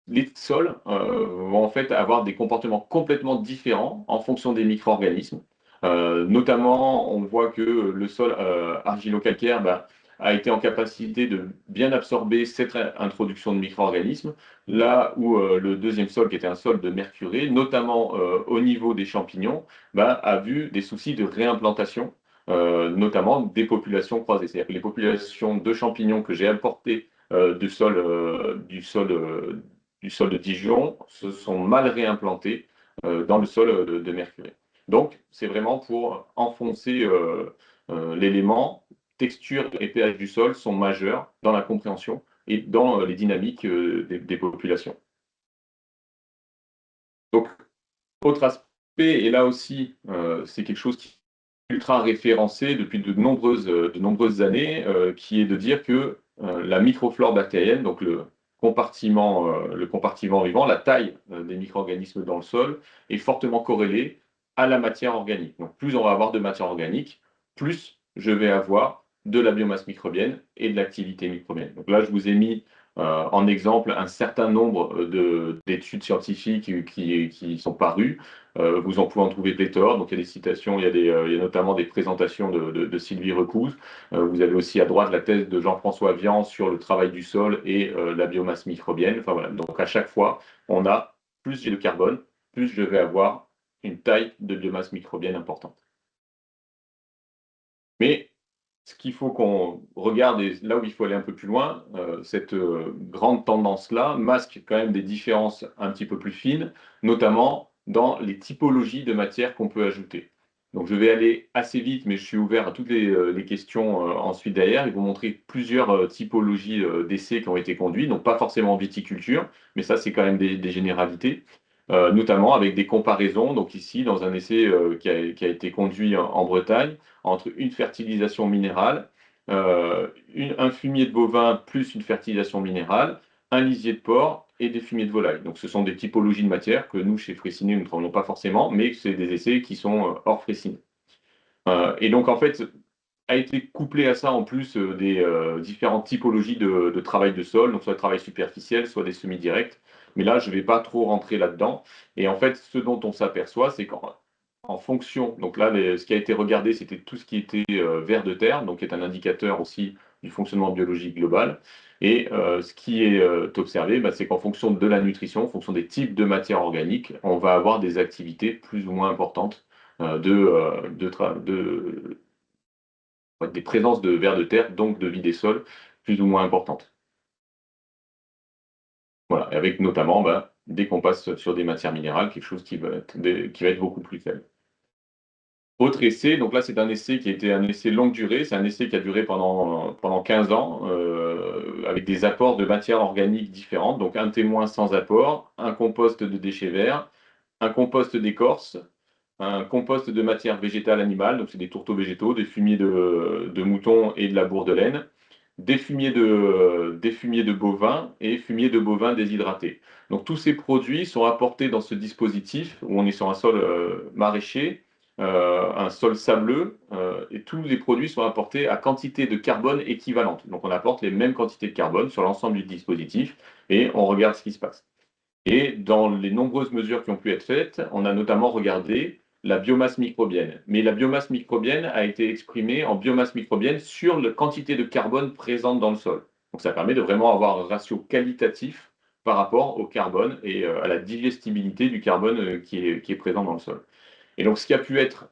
les sols vont en fait avoir des comportements complètement différents en fonction des micro-organismes. Notamment, on voit que le sol argilo-calcaire a été en capacité de bien absorber cette introduction de micro-organismes, là où le deuxième sol, qui était un sol de mercurée, notamment au niveau des champignons, a vu des soucis de réimplantation, notamment des populations croisées. C'est-à-dire que les populations de champignons que j'ai apportées du sol de Dijon se sont mal réimplantés dans le sol de mercurée. Donc, c'est vraiment pour enfoncer l'élément. Texture et pH du sol sont majeurs dans la compréhension et dans les dynamiques des populations. Donc, autre aspect, et là aussi, c'est quelque chose ultra référencé depuis de nombreuses années, qui est de dire que la microflore bactérienne, donc le compartiment vivant, la taille des micro-organismes dans le sol, est fortement corrélée à la matière organique. Donc plus on va avoir de matière organique, plus je vais avoir de la biomasse microbienne et de l'activité microbienne. Donc là, je vous ai mis en exemple un certain nombre d'études scientifiques qui sont parues. Vous en pouvez en trouver pléthore. Donc il y a des citations, il y a notamment des présentations de Sylvie Recouze. Vous avez aussi à droite la thèse de Jean-François Vian sur le travail du sol et la biomasse microbienne. Enfin voilà. Donc à chaque fois, on a plus j'ai de carbone, plus je vais avoir une taille de biomasse microbienne importante. Mais ce qu'il faut qu'on regarde, et là où il faut aller un peu plus loin, cette grande tendance-là masque quand même des différences un petit peu plus fines, notamment dans les typologies de matières qu'on peut ajouter. Donc je vais aller assez vite, mais je suis ouvert à toutes les questions ensuite derrière. Ils vont montrer plusieurs typologies d'essais qui ont été conduits, donc pas forcément en viticulture, mais ça c'est quand même des généralités. Notamment avec des comparaisons, donc ici dans un essai qui a été conduit en Bretagne, entre une fertilisation minérale, un fumier de bovin plus une fertilisation minérale, un lisier de porc et des fumiers de volaille. Donc ce sont des typologies de matière que nous, chez Fraissinet, nous ne travaillons pas forcément, mais c'est des essais qui sont hors Fraissinet. Et donc en fait, a été couplé à ça en plus des différentes typologies de travail de sol, donc soit le travail superficiel, soit des semi-directs. Mais là, je ne vais pas trop rentrer là-dedans. Et en fait, ce dont on s'aperçoit, c'est qu'en fonction, donc là, ce qui a été regardé, c'était tout ce qui était vers de terre, donc qui est un indicateur aussi du fonctionnement biologique global. Et ce qui est observé, bah, c'est qu'en fonction de la nutrition, en fonction des types de matières organiques, on va avoir des activités plus ou moins importantes des présences de vers de terre, donc de vie des sols, plus ou moins importantes. Voilà, et avec notamment, dès qu'on passe sur des matières minérales, quelque chose qui va être beaucoup plus faible. Autre essai, donc là c'est un essai qui a été un essai longue durée, c'est un essai qui a duré pendant 15 ans, avec des apports de matières organiques différentes, donc un témoin sans apport, un compost de déchets verts, un compost d'écorce, un compost de matière végétale animale, donc c'est des tourteaux végétaux, des fumiers de moutons et de la bourre de laine, des fumiers de bovins et fumiers de bovins déshydratés. Donc tous ces produits sont apportés dans ce dispositif où on est sur un sol maraîcher, un sol sableux, et tous les produits sont apportés à quantité de carbone équivalente. Donc on apporte les mêmes quantités de carbone sur l'ensemble du dispositif et on regarde ce qui se passe. Et dans les nombreuses mesures qui ont pu être faites, on a notamment regardé la biomasse microbienne. Mais la biomasse microbienne a été exprimée en biomasse microbienne sur la quantité de carbone présente dans le sol. Donc ça permet de vraiment avoir un ratio qualitatif par rapport au carbone et à la digestibilité du carbone qui est présent dans le sol. Et donc ce qui a pu être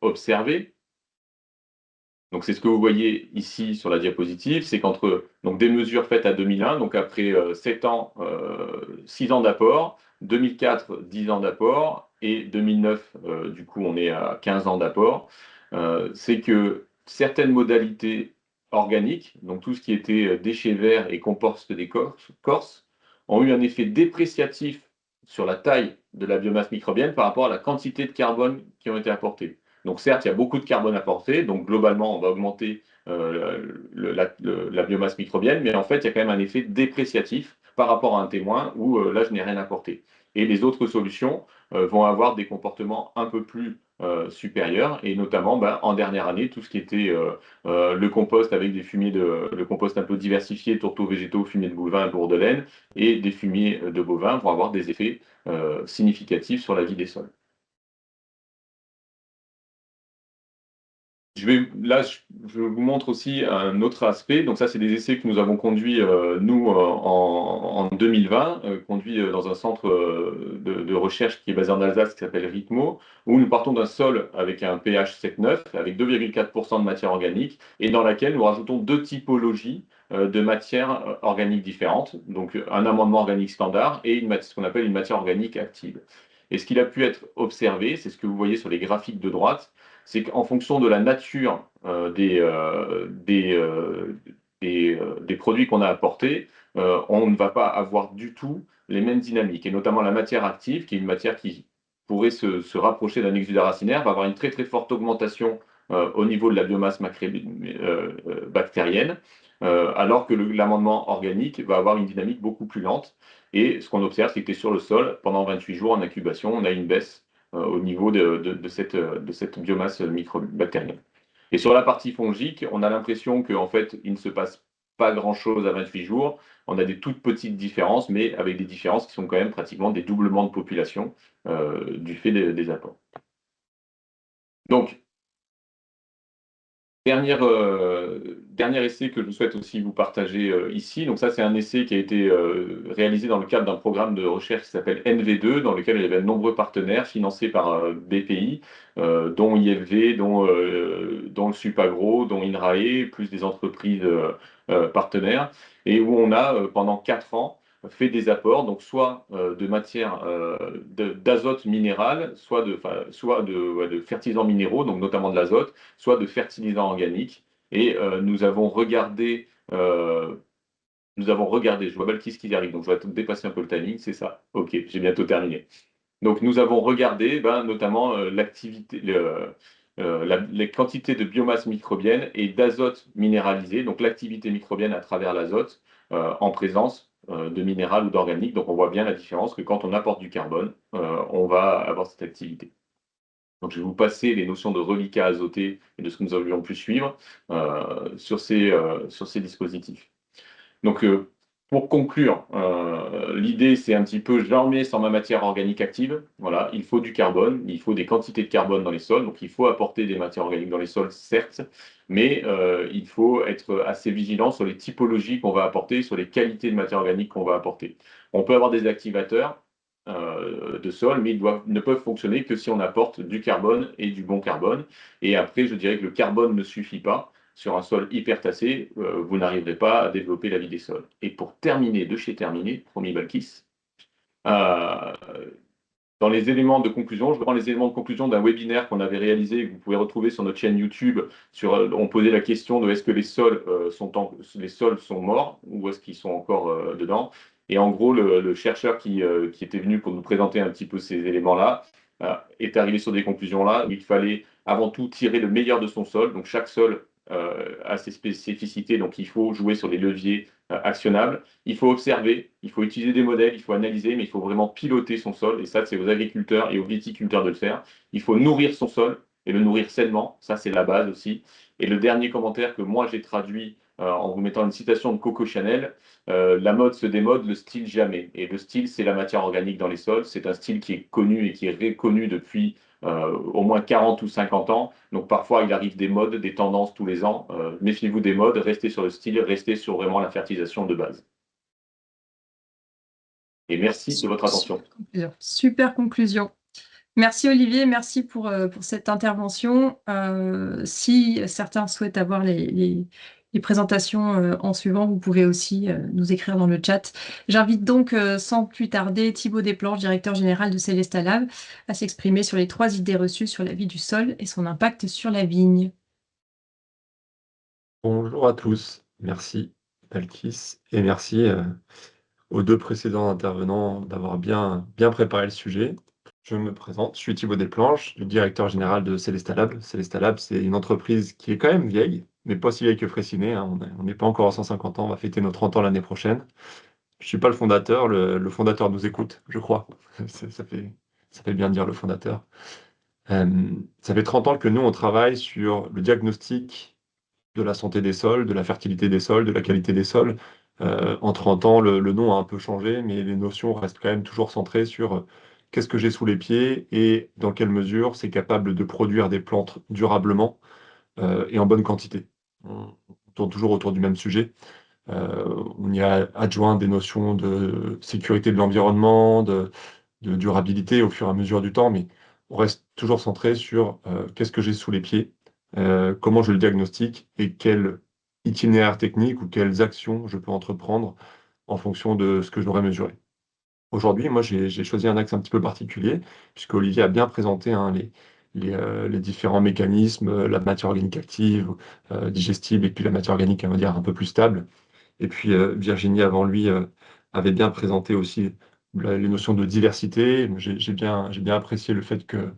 observé, donc c'est ce que vous voyez ici sur la diapositive, c'est qu'entre des mesures faites à 2001, donc après 7 ans, 6 ans d'apport, 2004, 10 ans d'apport, et 2009, du coup on est à 15 ans d'apport, c'est que certaines modalités organiques, donc tout ce qui était déchets verts et compost d'écorce, ont eu un effet dépréciatif sur la taille de la biomasse microbienne par rapport à la quantité de carbone qui ont été apportées. Donc certes, il y a beaucoup de carbone apporté, donc globalement, on va augmenter la biomasse microbienne, mais en fait, il y a quand même un effet dépréciatif par rapport à un témoin où là, je n'ai rien apporté. Et les autres solutions vont avoir des comportements un peu plus supérieurs, et notamment en dernière année, tout ce qui était le compost avec le compost un peu diversifié, tourteaux végétaux, fumier de bovin, bourre de laine, et des fumiers de bovins vont avoir des effets significatifs sur la vie des sols. Je vous montre aussi un autre aspect. Donc ça, c'est des essais que nous avons conduits, nous, en 2020, conduits dans un centre de recherche qui est basé en Alsace, qui s'appelle Ritmo, où nous partons d'un sol avec un pH 7,9, avec 2,4% de matière organique, et dans laquelle nous rajoutons deux typologies de matières organiques différentes, donc un amendement organique standard et ce qu'on appelle une matière organique active. Et ce qu'il a pu être observé, c'est ce que vous voyez sur les graphiques de droite, c'est qu'en fonction de la nature des produits qu'on a apportés, on ne va pas avoir du tout les mêmes dynamiques, et notamment la matière active, qui est une matière qui pourrait se rapprocher d'un exudat racinaire, va avoir une très très forte augmentation au niveau de la biomasse bactérienne, alors que l'amendement organique va avoir une dynamique beaucoup plus lente. Et ce qu'on observe, c'est que sur le sol, pendant 28 jours en incubation, on a une baisse au niveau de cette biomasse microbactérienne. Et sur la partie fongique, on a l'impression qu'en fait, il ne se passe pas grand-chose à 28 jours. On a des toutes petites différences, mais avec des différences qui sont quand même pratiquement des doublements de population du fait des apports. Donc, dernier essai que je souhaite aussi vous partager ici. Donc ça, c'est un essai qui a été réalisé dans le cadre d'un programme de recherche qui s'appelle NV2, dans lequel il y avait de nombreux partenaires financés par BPI, dont IFV, dont le Supagro, dont INRAE, plus des entreprises partenaires, et où on a, pendant 4 ans, fait des apports, donc soit de matière d'azote minéral, soit de fertilisants minéraux, donc notamment de l'azote, soit de fertilisants organiques. Et nous avons regardé, je vois Balkis qui y arrive, donc je vais dépasser un peu le timing, c'est ça. Ok, j'ai bientôt terminé. Donc nous avons regardé notamment l'activité, les quantités de biomasse microbienne et d'azote minéralisé, donc l'activité microbienne à travers l'azote en présence de minéral ou d'organique. Donc on voit bien la différence que quand on apporte du carbone, on va avoir cette activité. Donc, je vais vous passer les notions de reliquat azoté et de ce que nous avions pu suivre sur ces dispositifs. Donc, pour conclure, l'idée, c'est un petit peu, j'en mets sur ma matière organique active. Voilà, il faut du carbone, il faut des quantités de carbone dans les sols. Donc, il faut apporter des matières organiques dans les sols, certes, mais il faut être assez vigilant sur les typologies qu'on va apporter, sur les qualités de matières organiques qu'on va apporter. On peut avoir des activateurs de sol, mais ils ne peuvent fonctionner que si on apporte du carbone et du bon carbone. Et après, je dirais que le carbone ne suffit pas. Sur un sol hyper tassé, vous n'arriverez pas à développer la vie des sols. Et pour terminer, de chez terminé, promis Balkis, dans les éléments de conclusion, je prends les éléments de conclusion d'un webinaire qu'on avait réalisé et que vous pouvez retrouver sur notre chaîne YouTube. On posait la question de est-ce que les sols sont morts ou est-ce qu'ils sont encore dedans. Et en gros, le chercheur qui était venu pour nous présenter un petit peu ces éléments-là est arrivé sur des conclusions-là où il fallait avant tout tirer le meilleur de son sol. Donc chaque sol a ses spécificités, donc il faut jouer sur les leviers actionnables. Il faut observer, il faut utiliser des modèles, il faut analyser, mais il faut vraiment piloter son sol. Et ça, c'est aux agriculteurs et aux viticulteurs de le faire. Il faut nourrir son sol et le nourrir sainement. Ça, c'est la base aussi. Et le dernier commentaire que moi, j'ai traduit en vous mettant une citation de Coco Chanel, la mode se démode, le style jamais. Et le style, c'est la matière organique dans les sols. C'est un style qui est connu et qui est reconnu depuis au moins 40 ou 50 ans. Donc parfois, il arrive des modes, des tendances tous les ans. Méfiez-vous des modes, restez sur le style, restez sur vraiment la fertilisation de base. Et merci de votre attention. Super conclusion. Merci Olivier, merci pour cette intervention. Si certains souhaitent avoir les présentations en suivant, vous pouvez aussi nous écrire dans le chat. J'invite donc sans plus tarder Thibaut Desplanches, directeur général de Célesta Lab, à s'exprimer sur les 3 idées reçues sur la vie du sol et son impact sur la vigne. Bonjour à tous, merci Balkis et merci aux 2 précédents intervenants d'avoir bien préparé le sujet. Je me présente, je suis Thibaut Desplanches, le directeur général de Célesta Lab. Célesta Lab, c'est une entreprise qui est quand même vieille, mais pas si vieille que Fraissinet, hein. On n'est pas encore à 150 ans, on va fêter nos 30 ans l'année prochaine. Je ne suis pas le fondateur, le fondateur nous écoute, je crois. Ça fait bien de dire le fondateur. Ça fait 30 ans que nous, on travaille sur le diagnostic de la santé des sols, de la fertilité des sols, de la qualité des sols. En 30 ans, le nom a un peu changé, mais les notions restent quand même toujours centrées sur qu'est-ce que j'ai sous les pieds et dans quelle mesure c'est capable de produire des plantes durablement et en bonne quantité. On tourne toujours autour du même sujet. On y a adjoint des notions de sécurité de l'environnement, de durabilité au fur et à mesure du temps, mais on reste toujours centré sur qu'est-ce que j'ai sous les pieds, comment je le diagnostique et quel itinéraire technique ou quelles actions je peux entreprendre en fonction de ce que j'aurais mesuré. Aujourd'hui, moi, j'ai choisi un axe un petit peu particulier, puisque Olivier a bien présenté les différents mécanismes, la matière organique active, digestible, et puis la matière organique, on va dire, un peu plus stable. Et puis Virginie, avant lui, avait bien présenté aussi les notions de diversité. J'ai bien apprécié le fait que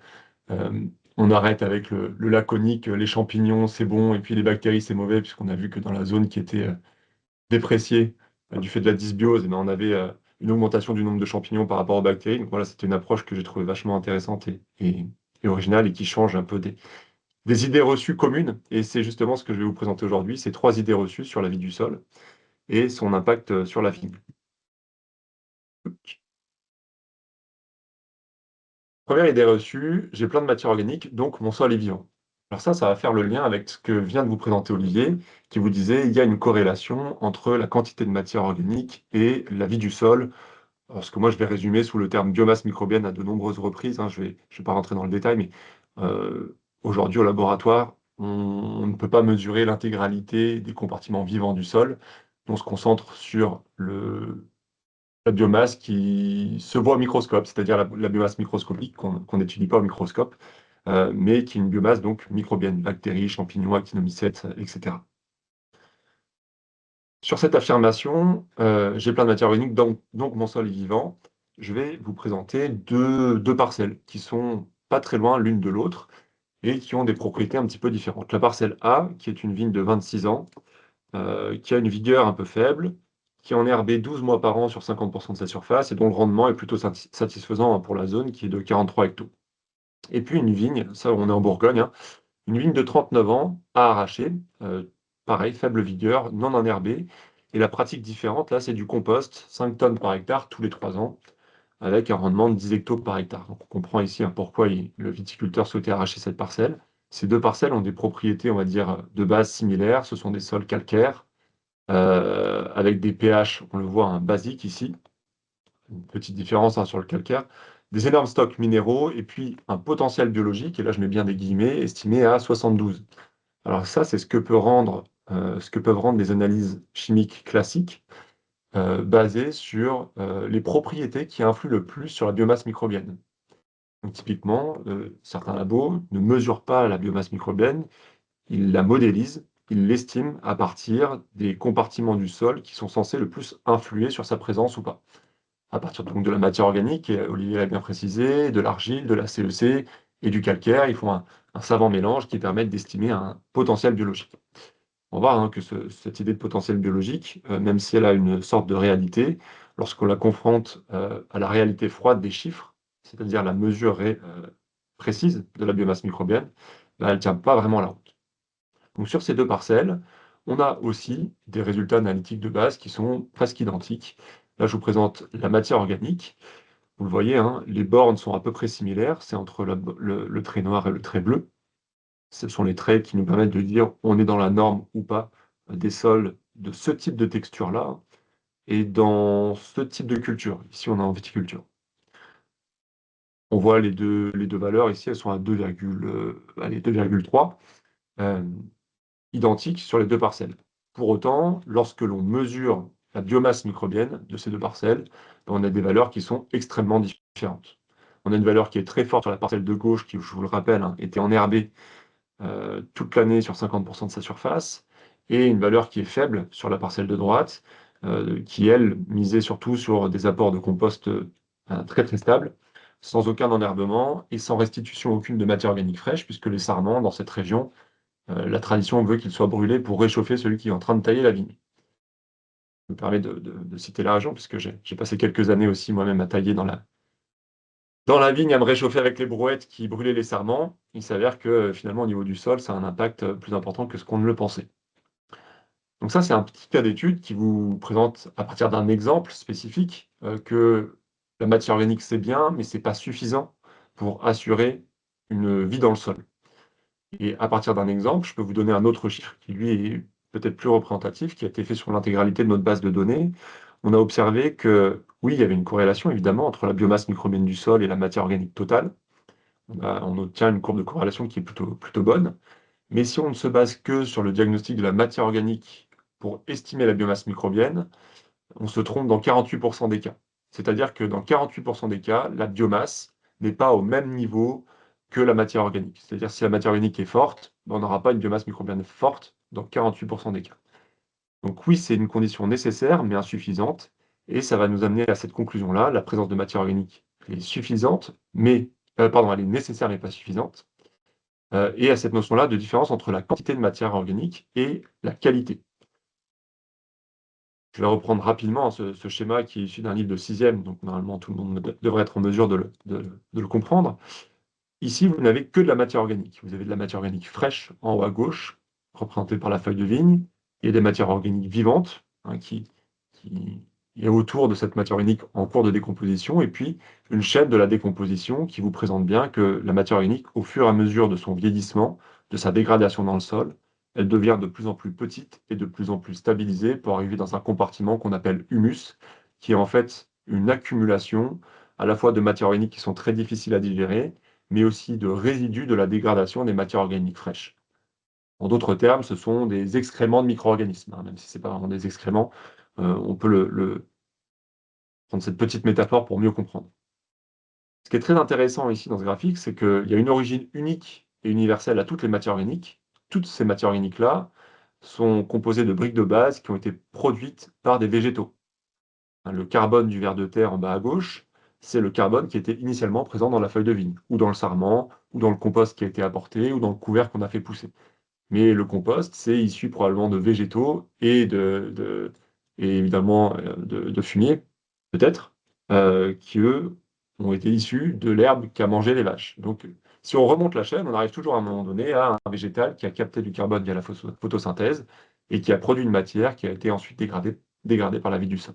on arrête avec le laconique, les champignons, c'est bon, et puis les bactéries, c'est mauvais, puisqu'on a vu que dans la zone qui était dépréciée du fait de la dysbiose, eh ben, on avait une augmentation du nombre de champignons par rapport aux bactéries. Donc voilà, c'était une approche que j'ai trouvée vachement intéressante et originale et qui change un peu des idées reçues communes. Et c'est justement ce que je vais vous présenter aujourd'hui, ces 3 idées reçues sur la vie du sol et son impact sur la vigne. Première idée reçue, j'ai plein de matière organique, donc mon sol est vivant. Alors ça va faire le lien avec ce que vient de vous présenter Olivier, qui vous disait il y a une corrélation entre la quantité de matière organique et la vie du sol. Alors, ce que moi je vais résumer sous le terme biomasse microbienne à de nombreuses reprises, hein, je vais pas rentrer dans le détail, mais aujourd'hui au laboratoire, on ne peut pas mesurer l'intégralité des compartiments vivants du sol. On se concentre sur la biomasse qui se voit au microscope, c'est-à-dire la biomasse microscopique qu'on n'étudie pas au microscope, mais qui est une biomasse donc microbienne, bactéries, champignons, actinomycètes, etc. Sur cette affirmation, j'ai plein de matière organique, donc mon sol est vivant. Je vais vous présenter deux parcelles qui sont pas très loin l'une de l'autre et qui ont des propriétés un petit peu différentes. La parcelle A, qui est une vigne de 26 ans, qui a une vigueur un peu faible, qui est enherbée 12 mois par an sur 50% de sa surface et dont le rendement est plutôt satisfaisant pour la zone qui est de 43 hectos. Et puis une vigne, ça on est en Bourgogne, hein, une vigne de 39 ans à arracher, pareil, faible vigueur, non enherbée. Et la pratique différente, là, c'est du compost, 5 tonnes par hectare tous les 3 ans, avec un rendement de 10 hectos par hectare. Donc on comprend ici pourquoi le viticulteur souhaitait arracher cette parcelle. Ces 2 parcelles ont des propriétés, on va dire, de base similaires. Ce sont des sols calcaires, avec des pH, on le voit, basiques ici. Une petite différence sur le calcaire. Des énormes stocks minéraux et puis un potentiel biologique, et là je mets bien des guillemets, estimé à 72. Alors ça, c'est ce que peuvent rendre les analyses chimiques classiques, basées sur les propriétés qui influent le plus sur la biomasse microbienne. Donc typiquement, certains labos ne mesurent pas la biomasse microbienne, ils la modélisent, ils l'estiment à partir des compartiments du sol qui sont censés le plus influer sur sa présence ou pas. À partir donc de la matière organique, et Olivier l'a bien précisé, de l'argile, de la CEC et du calcaire, ils font un savant mélange qui permet d'estimer un potentiel biologique. On va voir que cette idée de potentiel biologique, même si elle a une sorte de réalité, lorsqu'on la confronte à la réalité froide des chiffres, c'est-à-dire la mesure précise de la biomasse microbienne, elle ne tient pas vraiment la route. Donc sur ces 2 parcelles, on a aussi des résultats analytiques de base qui sont presque identiques. Là, je vous présente la matière organique. Vous le voyez, hein, les bornes sont à peu près similaires, c'est entre le trait noir et le trait bleu. Ce sont les traits qui nous permettent de dire on est dans la norme ou pas des sols de ce type de texture-là et dans ce type de culture. Ici, on est en viticulture. On voit les deux valeurs ici, elles sont à 2,3, identiques sur les 2 parcelles. Pour autant, lorsque l'on mesure la biomasse microbienne de ces 2 parcelles, on a des valeurs qui sont extrêmement différentes. On a une valeur qui est très forte sur la parcelle de gauche, qui, je vous le rappelle, était enherbée toute l'année sur 50% de sa surface, et une valeur qui est faible sur la parcelle de droite, qui, elle, misait surtout sur des apports de compost très très stables, sans aucun enherbement et sans restitution aucune de matière organique fraîche, puisque les sarments, dans cette région, la tradition veut qu'ils soient brûlés pour réchauffer celui qui est en train de tailler la vigne. Je me permets de citer la région, puisque j'ai passé quelques années aussi moi-même à tailler dans la vigne, à me réchauffer avec les brouettes qui brûlaient les sarments. Il s'avère que finalement, au niveau du sol, ça a un impact plus important que ce qu'on ne le pensait. Donc ça, c'est un petit cas d'étude qui vous présente, à partir d'un exemple spécifique, que la matière organique, c'est bien, mais ce n'est pas suffisant pour assurer une vie dans le sol. Et à partir d'un exemple, je peux vous donner un autre chiffre qui, lui, est peut-être plus représentatif, qui a été fait sur l'intégralité de notre base de données. On a observé que, oui, il y avait une corrélation, évidemment, entre la biomasse microbienne du sol et la matière organique totale. On obtient une courbe de corrélation qui est plutôt bonne. Mais si on ne se base que sur le diagnostic de la matière organique pour estimer la biomasse microbienne, on se trompe dans 48% des cas. C'est-à-dire que dans 48% des cas, la biomasse n'est pas au même niveau que la matière organique. C'est-à-dire si la matière organique est forte, on n'aura pas une biomasse microbienne forte dans 48% des cas. Donc oui, c'est une condition nécessaire, mais insuffisante. Et ça va nous amener à cette conclusion-là, la présence de matière organique elle est suffisante, elle est nécessaire mais pas suffisante, et à cette notion-là de différence entre la quantité de matière organique et la qualité. Je vais reprendre rapidement ce schéma qui est issu d'un livre de 6e, donc normalement tout le monde devrait être en mesure de le comprendre. Ici, vous n'avez que de la matière organique. Vous avez de la matière organique fraîche en haut à gauche, représentée par la feuille de vigne. Il y a des matières organiques vivantes qui est autour de cette matière organique en cours de décomposition, et puis une chaîne de la décomposition qui vous présente bien que la matière organique, au fur et à mesure de son vieillissement, de sa dégradation dans le sol, elle devient de plus en plus petite et de plus en plus stabilisée pour arriver dans un compartiment qu'on appelle humus, qui est en fait une accumulation à la fois de matières organiques qui sont très difficiles à digérer, mais aussi de résidus de la dégradation des matières organiques fraîches. En d'autres termes, ce sont des excréments de micro-organismes, même si ce n'est pas vraiment des excréments, on peut prendre cette petite métaphore pour mieux comprendre. Ce qui est très intéressant ici dans ce graphique, c'est qu'il y a une origine unique et universelle à toutes les matières organiques. Toutes ces matières organiques-là sont composées de briques de base qui ont été produites par des végétaux. Le carbone du ver de terre en bas à gauche, c'est le carbone qui était initialement présent dans la feuille de vigne, ou dans le sarment, ou dans le compost qui a été apporté, ou dans le couvert qu'on a fait pousser. Mais le compost, c'est issu probablement de végétaux et évidemment de fumier, peut-être, qui eux ont été issus de l'herbe qu'a mangé les vaches. Donc, si on remonte la chaîne, on arrive toujours à un moment donné à un végétal qui a capté du carbone via la photosynthèse et qui a produit une matière qui a été ensuite dégradée par la vie du sol.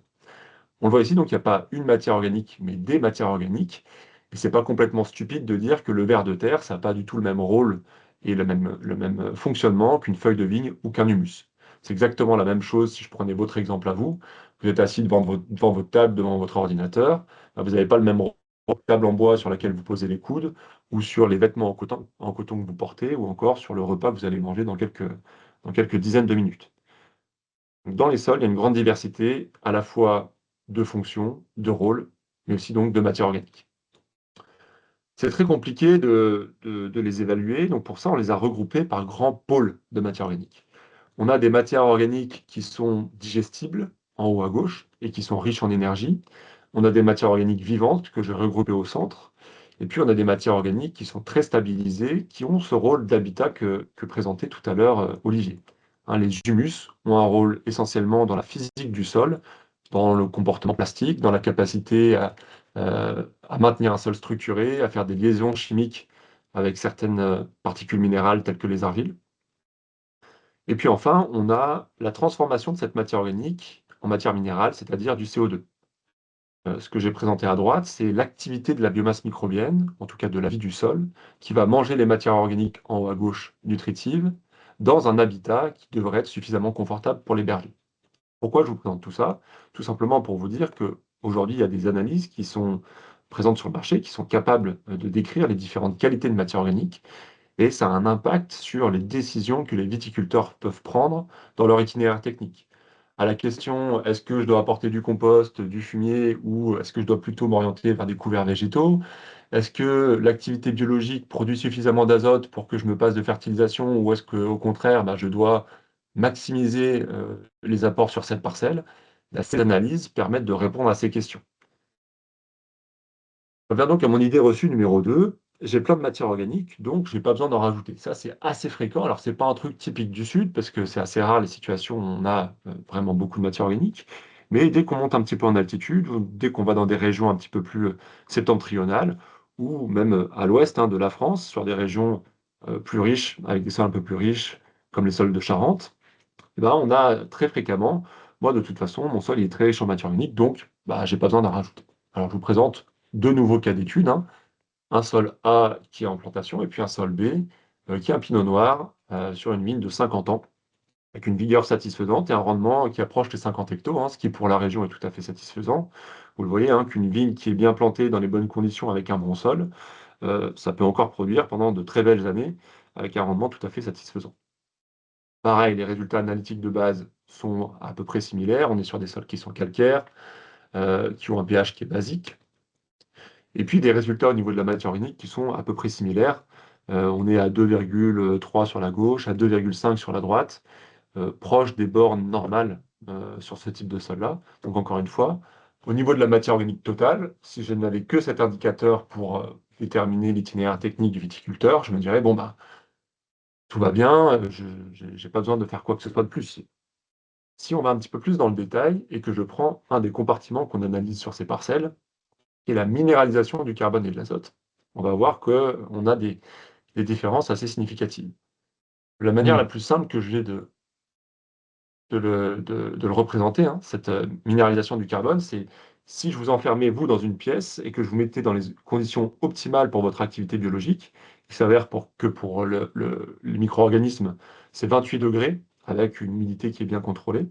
On le voit ici, donc il n'y a pas une matière organique, mais des matières organiques. Et c'est pas complètement stupide de dire que le ver de terre, ça n'a pas du tout le même rôle et le même fonctionnement qu'une feuille de vigne ou qu'un humus. C'est exactement la même chose si je prenais votre exemple à vous. Vous êtes assis devant votre table, devant votre ordinateur. Vous n'avez pas le même table en bois sur laquelle vous posez les coudes, ou sur les vêtements en coton que vous portez, ou encore sur le repas que vous allez manger dans quelques dizaines de minutes. Dans les sols, il y a une grande diversité à la fois de fonctions, de rôles, mais aussi donc de matières organiques. C'est très compliqué de les évaluer, donc pour ça, on les a regroupés par grands pôles de matières organiques. On a des matières organiques qui sont digestibles, en haut à gauche, et qui sont riches en énergie. On a des matières organiques vivantes, que j'ai regroupées au centre. Et puis, on a des matières organiques qui sont très stabilisées, qui ont ce rôle d'habitat que présentait tout à l'heure Olivier. Les humus ont un rôle essentiellement dans la physique du sol, dans le comportement plastique, dans la capacité à maintenir un sol structuré, à faire des liaisons chimiques avec certaines particules minérales telles que les argiles. Et puis enfin, on a la transformation de cette matière organique en matière minérale, c'est-à-dire du CO2. Ce que j'ai présenté à droite, c'est l'activité de la biomasse microbienne, en tout cas de la vie du sol, qui va manger les matières organiques en haut à gauche nutritives, dans un habitat qui devrait être suffisamment confortable pour l'héberger. Pourquoi je vous présente tout ça? Tout simplement pour vous dire qu'aujourd'hui, il y a des analyses qui sont présentes sur le marché, qui sont capables de décrire les différentes qualités de matière organique, et ça a un impact sur les décisions que les viticulteurs peuvent prendre dans leur itinéraire technique. À la question, est-ce que je dois apporter du compost, du fumier, ou est-ce que je dois plutôt m'orienter vers des couverts végétaux? Est-ce que l'activité biologique produit suffisamment d'azote pour que je me passe de fertilisation, ou est-ce qu'au contraire, je dois maximiser les apports sur cette parcelle? Ces analyses permettent de répondre à ces questions. Je reviens donc à mon idée reçue numéro 2. J'ai plein de matières organiques, donc je n'ai pas besoin d'en rajouter. Ça, c'est assez fréquent. Alors, ce n'est pas un truc typique du Sud, parce que c'est assez rare les situations où on a vraiment beaucoup de matières organiques. Mais dès qu'on monte un petit peu en altitude, ou dès qu'on va dans des régions un petit peu plus septentrionales, ou même à l'ouest de la France, sur des régions plus riches, avec des sols un peu plus riches, comme les sols de Charente, on a très fréquemment, moi de toute façon, mon sol il est très riche en matière organique, donc je n'ai pas besoin d'en rajouter. Alors, je vous présente deux nouveaux cas d'études. Un sol A qui est en plantation et puis un sol B qui est un pinot noir sur une vigne de 50 ans avec une vigueur satisfaisante et un rendement qui approche les 50 hectos, ce qui pour la région est tout à fait satisfaisant. Vous le voyez, qu'une vigne qui est bien plantée dans les bonnes conditions avec un bon sol, ça peut encore produire pendant de très belles années avec un rendement tout à fait satisfaisant. Pareil, les résultats analytiques de base sont à peu près similaires. On est sur des sols qui sont calcaires, qui ont un pH qui est basique. Et puis des résultats au niveau de la matière organique qui sont à peu près similaires. On est à 2,3 sur la gauche, à 2,5 sur la droite, proche des bornes normales sur ce type de sol-là. Donc encore une fois, Au niveau de la matière organique totale, si je n'avais que cet indicateur pour déterminer l'itinéraire technique du viticulteur, je me dirais, bon, bah, tout va bien, je n'ai pas besoin de faire quoi que ce soit de plus. Si on va un petit peu plus dans le détail et que je prends un des compartiments qu'on analyse sur ces parcelles, qui est la minéralisation du carbone et de l'azote, on va voir qu'on a des différences assez significatives. La manière la plus simple que j'ai de le représenter, hein, cette minéralisation du carbone, c'est si je vous enfermais, vous, dans une pièce et que je vous mettais dans les conditions optimales pour votre activité biologique, il s'avère que pour les micro-organismes, c'est 28 degrés, avec une humidité qui est bien contrôlée,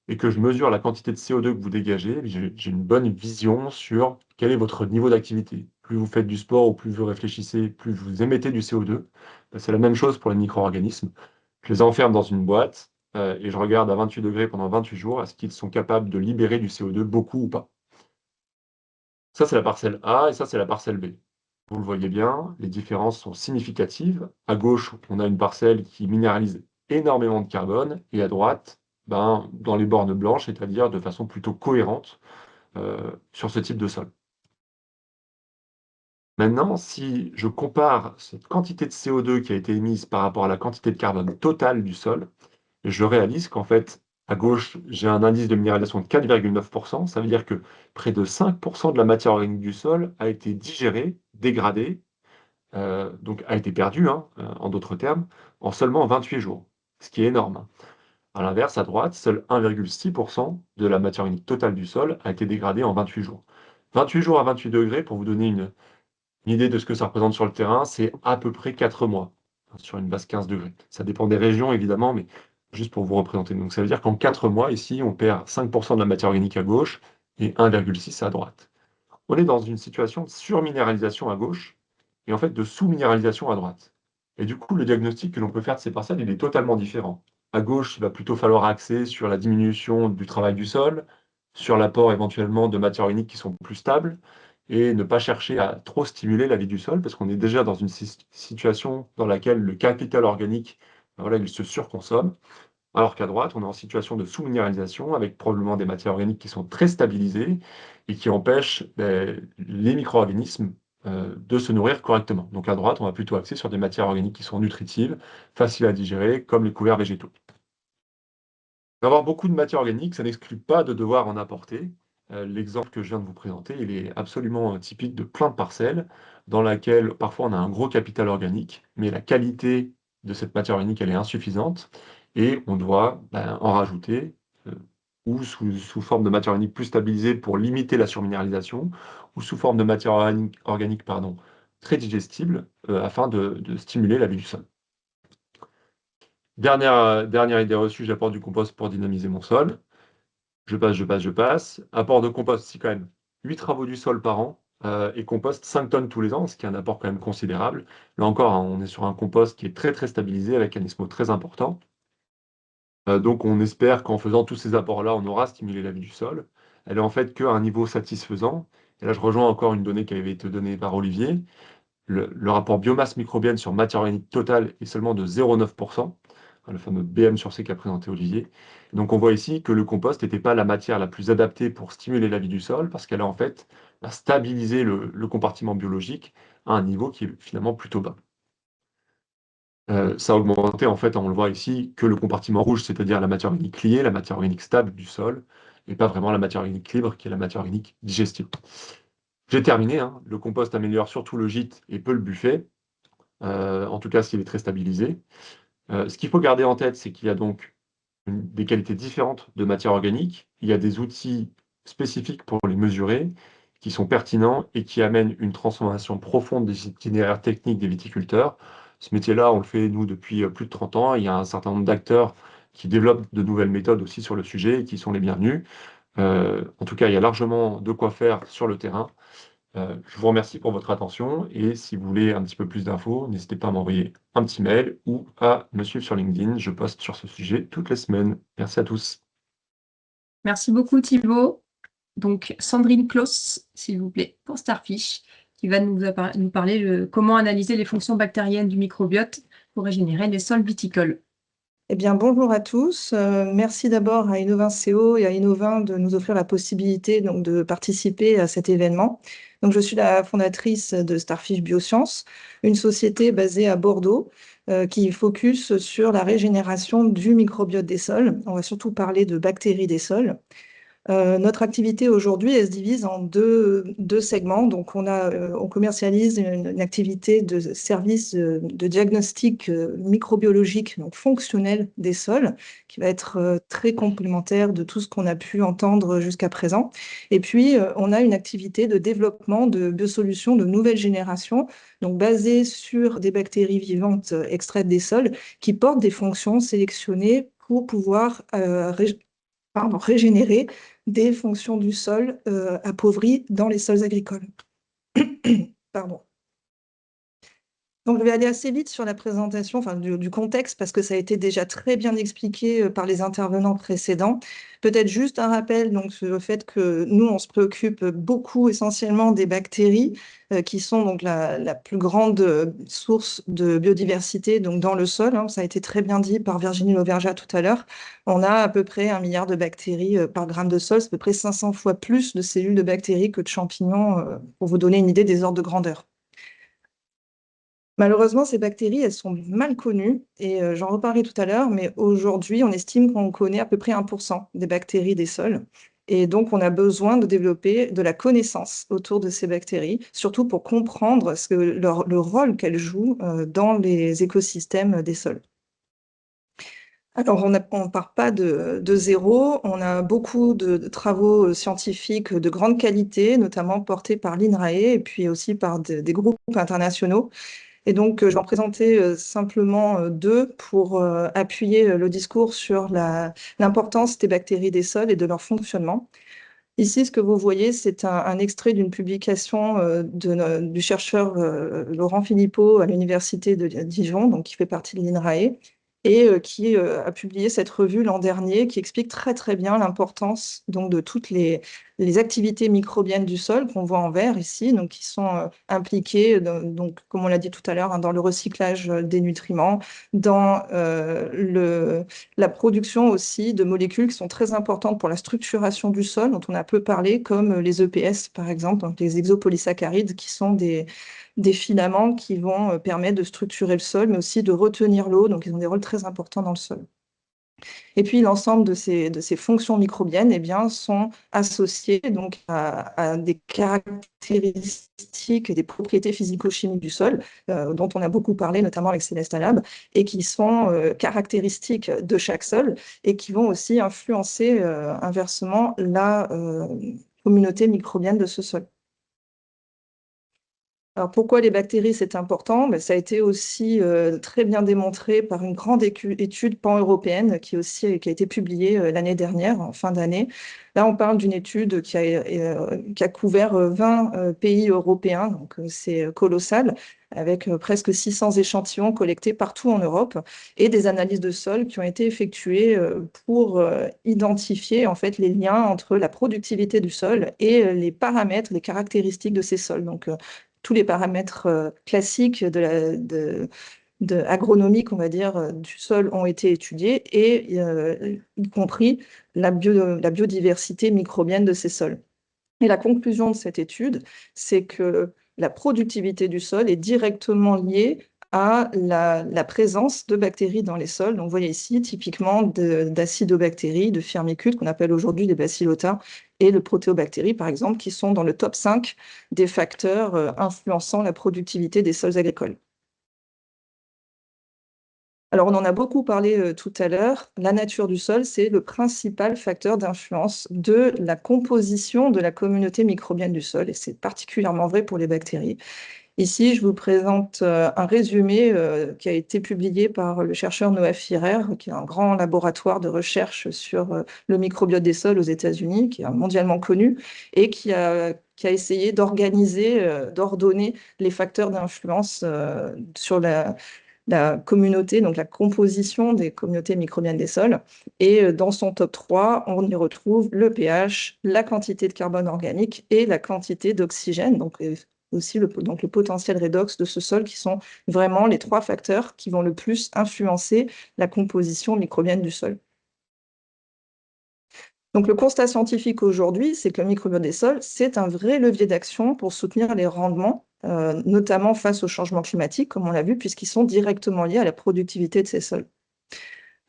et que je mesure la quantité de CO2 que vous dégagez, j'ai une bonne vision sur quel est votre niveau d'activité. Plus vous faites du sport ou plus vous réfléchissez, plus vous émettez du CO2. C'est la même chose pour les micro-organismes. Je les enferme dans une boîte et je regarde à 28 degrés pendant 28 jours, est-ce qu'ils sont capables de libérer du CO2, beaucoup ou pas. Ça, c'est la parcelle A et ça, c'est la parcelle B. Vous le voyez bien, les différences sont significatives. À gauche, on a une parcelle qui minéralise énormément de carbone et à droite, ben, dans les bornes blanches, c'est-à-dire de façon plutôt cohérente sur ce type de sol. Maintenant, si je compare cette quantité de CO2 qui a été émise par rapport à la quantité de carbone totale du sol, je réalise qu'en fait, à gauche, j'ai un indice de minéralisation de 4,9%. Ça veut dire que près de 5% de la matière organique du sol a été digérée, dégradée, donc a été perdue, hein, en d'autres termes, en seulement 28 jours, ce qui est énorme, hein. À l'inverse, à droite, seul 1,6% de la matière organique totale du sol a été dégradée en 28 jours. 28 jours à 28 degrés, pour vous donner une idée de ce que ça représente sur le terrain, c'est à peu près 4 mois, hein, sur une base 15 degrés. Ça dépend des régions, évidemment, mais juste pour vous représenter. Donc ça veut dire qu'en 4 mois, ici, on perd 5% de la matière organique à gauche et 1,6 à droite. On est dans une situation de surminéralisation à gauche et en fait de sous-minéralisation à droite. Et du coup, le diagnostic que l'on peut faire de ces parcelles, il est totalement différent. À gauche, il va plutôt falloir axer sur la diminution du travail du sol, sur l'apport éventuellement de matières organiques qui sont plus stables, et ne pas chercher à trop stimuler la vie du sol, parce qu'on est déjà dans une situation dans laquelle le capital organique, voilà, il se surconsomme, alors qu'à droite, on est en situation de sous-minéralisation, avec probablement des matières organiques qui sont très stabilisées et qui empêchent les micro-organismes de se nourrir correctement. Donc à droite, on va plutôt axer sur des matières organiques qui sont nutritives, faciles à digérer, comme les couverts végétaux. Avoir beaucoup de matière organique, ça n'exclut pas de devoir en apporter. L'exemple que je viens de vous présenter, il est absolument typique de plein de parcelles dans laquelle parfois on a un gros capital organique, mais la qualité de cette matière organique, elle est insuffisante et on doit en rajouter ou sous forme de matière organique plus stabilisée pour limiter la surminéralisation ou sous forme de matière organique pardon, très digestible afin de stimuler la vie du sol. Dernière idée reçue, j'apporte du compost pour dynamiser mon sol. Je passe. Apport de compost, c'est quand même 8 travaux du sol par an et compost 5 tonnes tous les ans, ce qui est un apport quand même considérable. Là encore, hein, on est sur un compost qui est très très stabilisé avec un osmose très important. Donc on espère qu'en faisant tous ces apports-là, on aura stimulé la vie du sol. Elle est en fait qu'à un niveau satisfaisant. Et là, je rejoins encore une donnée qui avait été donnée par Olivier. Le rapport biomasse microbienne sur matière organique totale est seulement de 0,9%, le fameux BM sur C qu'a présenté Olivier. Donc on voit ici que le compost n'était pas la matière la plus adaptée pour stimuler la vie du sol, parce qu'elle a en fait stabilisé le compartiment biologique à un niveau qui est finalement plutôt bas. Ça a augmenté, en fait, on le voit ici, que le compartiment rouge, c'est-à-dire la matière organique liée, la matière organique stable du sol, et pas vraiment la matière organique libre, qui est la matière organique digestible. J'ai terminé, hein. Le compost améliore surtout le gîte et peu le buffet, en tout cas s'il est très stabilisé. Ce qu'il faut garder en tête, c'est qu'il y a donc des qualités différentes de matière organique. Il y a des outils spécifiques pour les mesurer, qui sont pertinents et qui amènent une transformation profonde des itinéraires techniques des viticulteurs. Ce métier-là, on le fait, nous, depuis plus de 30 ans. Il y a un certain nombre d'acteurs qui développent de nouvelles méthodes aussi sur le sujet et qui sont les bienvenus. En tout cas, il y a largement de quoi faire sur le terrain. Je vous remercie pour votre attention et si vous voulez un petit peu plus d'infos, n'hésitez pas à m'envoyer un petit mail ou à me suivre sur LinkedIn. Je poste sur ce sujet toutes les semaines. Merci à tous. Merci beaucoup Thibaut. Donc Sandrine Claus, s'il vous plaît, pour Starfish, qui va nous parler de comment analyser les fonctions bactériennes du microbiote pour régénérer les sols viticoles. Eh bien, bonjour à tous. Merci d'abord à Innovin.co et à Innovin de nous offrir la possibilité donc, de participer à cet événement. Donc, je suis la fondatrice de Starfish Biosciences, une société basée à Bordeaux qui focus sur la régénération du microbiote des sols. On va surtout parler de bactéries des sols. Notre activité aujourd'hui, elle se divise en deux segments. Donc, on commercialise une activité de service de diagnostic microbiologique, donc fonctionnel des sols, qui va être très complémentaire de tout ce qu'on a pu entendre jusqu'à présent. Et puis, on a une activité de développement de biosolutions de nouvelle génération, donc basée sur des bactéries vivantes extraites des sols, qui portent des fonctions sélectionnées pour pouvoir régénérer des fonctions du sol appauvries dans les sols agricoles. Pardon. Donc, je vais aller assez vite sur la présentation du contexte parce que ça a été déjà très bien expliqué par les intervenants précédents. Peut-être juste un rappel donc, sur le fait que nous, on se préoccupe beaucoup essentiellement des bactéries qui sont donc la plus grande source de biodiversité donc, dans le sol. Ça a été très bien dit par Virginie Lauvergeat tout à l'heure. On a à peu près 1 milliard de bactéries par gramme de sol. C'est à peu près 500 fois plus de cellules de bactéries que de champignons, pour vous donner une idée des ordres de grandeur. Malheureusement, ces bactéries, elles sont mal connues et j'en reparlerai tout à l'heure, mais aujourd'hui, on estime qu'on connaît à peu près 1% des bactéries des sols. Et donc, on a besoin de développer de la connaissance autour de ces bactéries, surtout pour comprendre le rôle qu'elles jouent dans les écosystèmes des sols. Alors, on ne part pas de zéro. On a beaucoup de travaux scientifiques de grande qualité, notamment portés par l'INRAE et puis aussi par des groupes internationaux. Et donc, je vais en présenter simplement deux pour appuyer le discours sur l'importance des bactéries des sols et de leur fonctionnement. Ici, ce que vous voyez, c'est un extrait d'une publication du chercheur Laurent Philippot à l'Université de Dijon, donc qui fait partie de l'INRAE, et qui a publié cette revue l'an dernier qui explique très très bien l'importance donc de toutes les activités microbiennes du sol qu'on voit en vert ici, donc qui sont impliquées, donc, comme on l'a dit tout à l'heure, dans le recyclage des nutriments, dans la production aussi de molécules qui sont très importantes pour la structuration du sol, dont on a peu parlé, comme les EPS par exemple, donc les exopolysaccharides, qui sont des filaments qui vont permettre de structurer le sol, mais aussi de retenir l'eau, donc ils ont des rôles très importants dans le sol. Et puis l'ensemble de ces fonctions microbiennes eh bien, sont associées donc, à des caractéristiques et des propriétés physico-chimiques du sol, dont on a beaucoup parlé, notamment avec Céleste Alab, et qui sont caractéristiques de chaque sol et qui vont aussi influencer inversement la communauté microbienne de ce sol. Alors, pourquoi les bactéries, c'est important? Ça a été aussi très bien démontré par une grande étude pan-européenne qui a été publiée l'année dernière, en fin d'année. Là, on parle d'une étude qui a couvert 20 pays européens, donc c'est colossal, avec presque 600 échantillons collectés partout en Europe et des analyses de sol qui ont été effectuées pour identifier en fait les liens entre la productivité du sol et les paramètres, les caractéristiques de ces sols. Donc, tous les paramètres classiques agronomiques, on va dire, du sol ont été étudiés, et y compris la biodiversité microbienne de ces sols. Et la conclusion de cette étude, c'est que la productivité du sol est directement liée à la présence de bactéries dans les sols. Donc, vous voyez ici, typiquement, d'acidobactéries, de firmicutes, qu'on appelle aujourd'hui les bacillota, et de protéobactéries, par exemple, qui sont dans le top 5 des facteurs influençant la productivité des sols agricoles. Alors, on en a beaucoup parlé tout à l'heure. La nature du sol, c'est le principal facteur d'influence de la composition de la communauté microbienne du sol, et c'est particulièrement vrai pour les bactéries. Ici, je vous présente un résumé qui a été publié par le chercheur Noah Firer, qui est un grand laboratoire de recherche sur le microbiote des sols aux États-Unis, qui est mondialement connu, et qui a essayé d'organiser, d'ordonner les facteurs d'influence sur la communauté, donc la composition des communautés microbiennes des sols. Et dans son top 3, on y retrouve le pH, la quantité de carbone organique et la quantité d'oxygène, donc aussi donc le potentiel redox de ce sol, qui sont vraiment les 3 facteurs qui vont le plus influencer la composition microbienne du sol. Donc le constat scientifique aujourd'hui, c'est que le microbiote des sols, c'est un vrai levier d'action pour soutenir les rendements, notamment face au changement climatique, comme on l'a vu, puisqu'ils sont directement liés à la productivité de ces sols.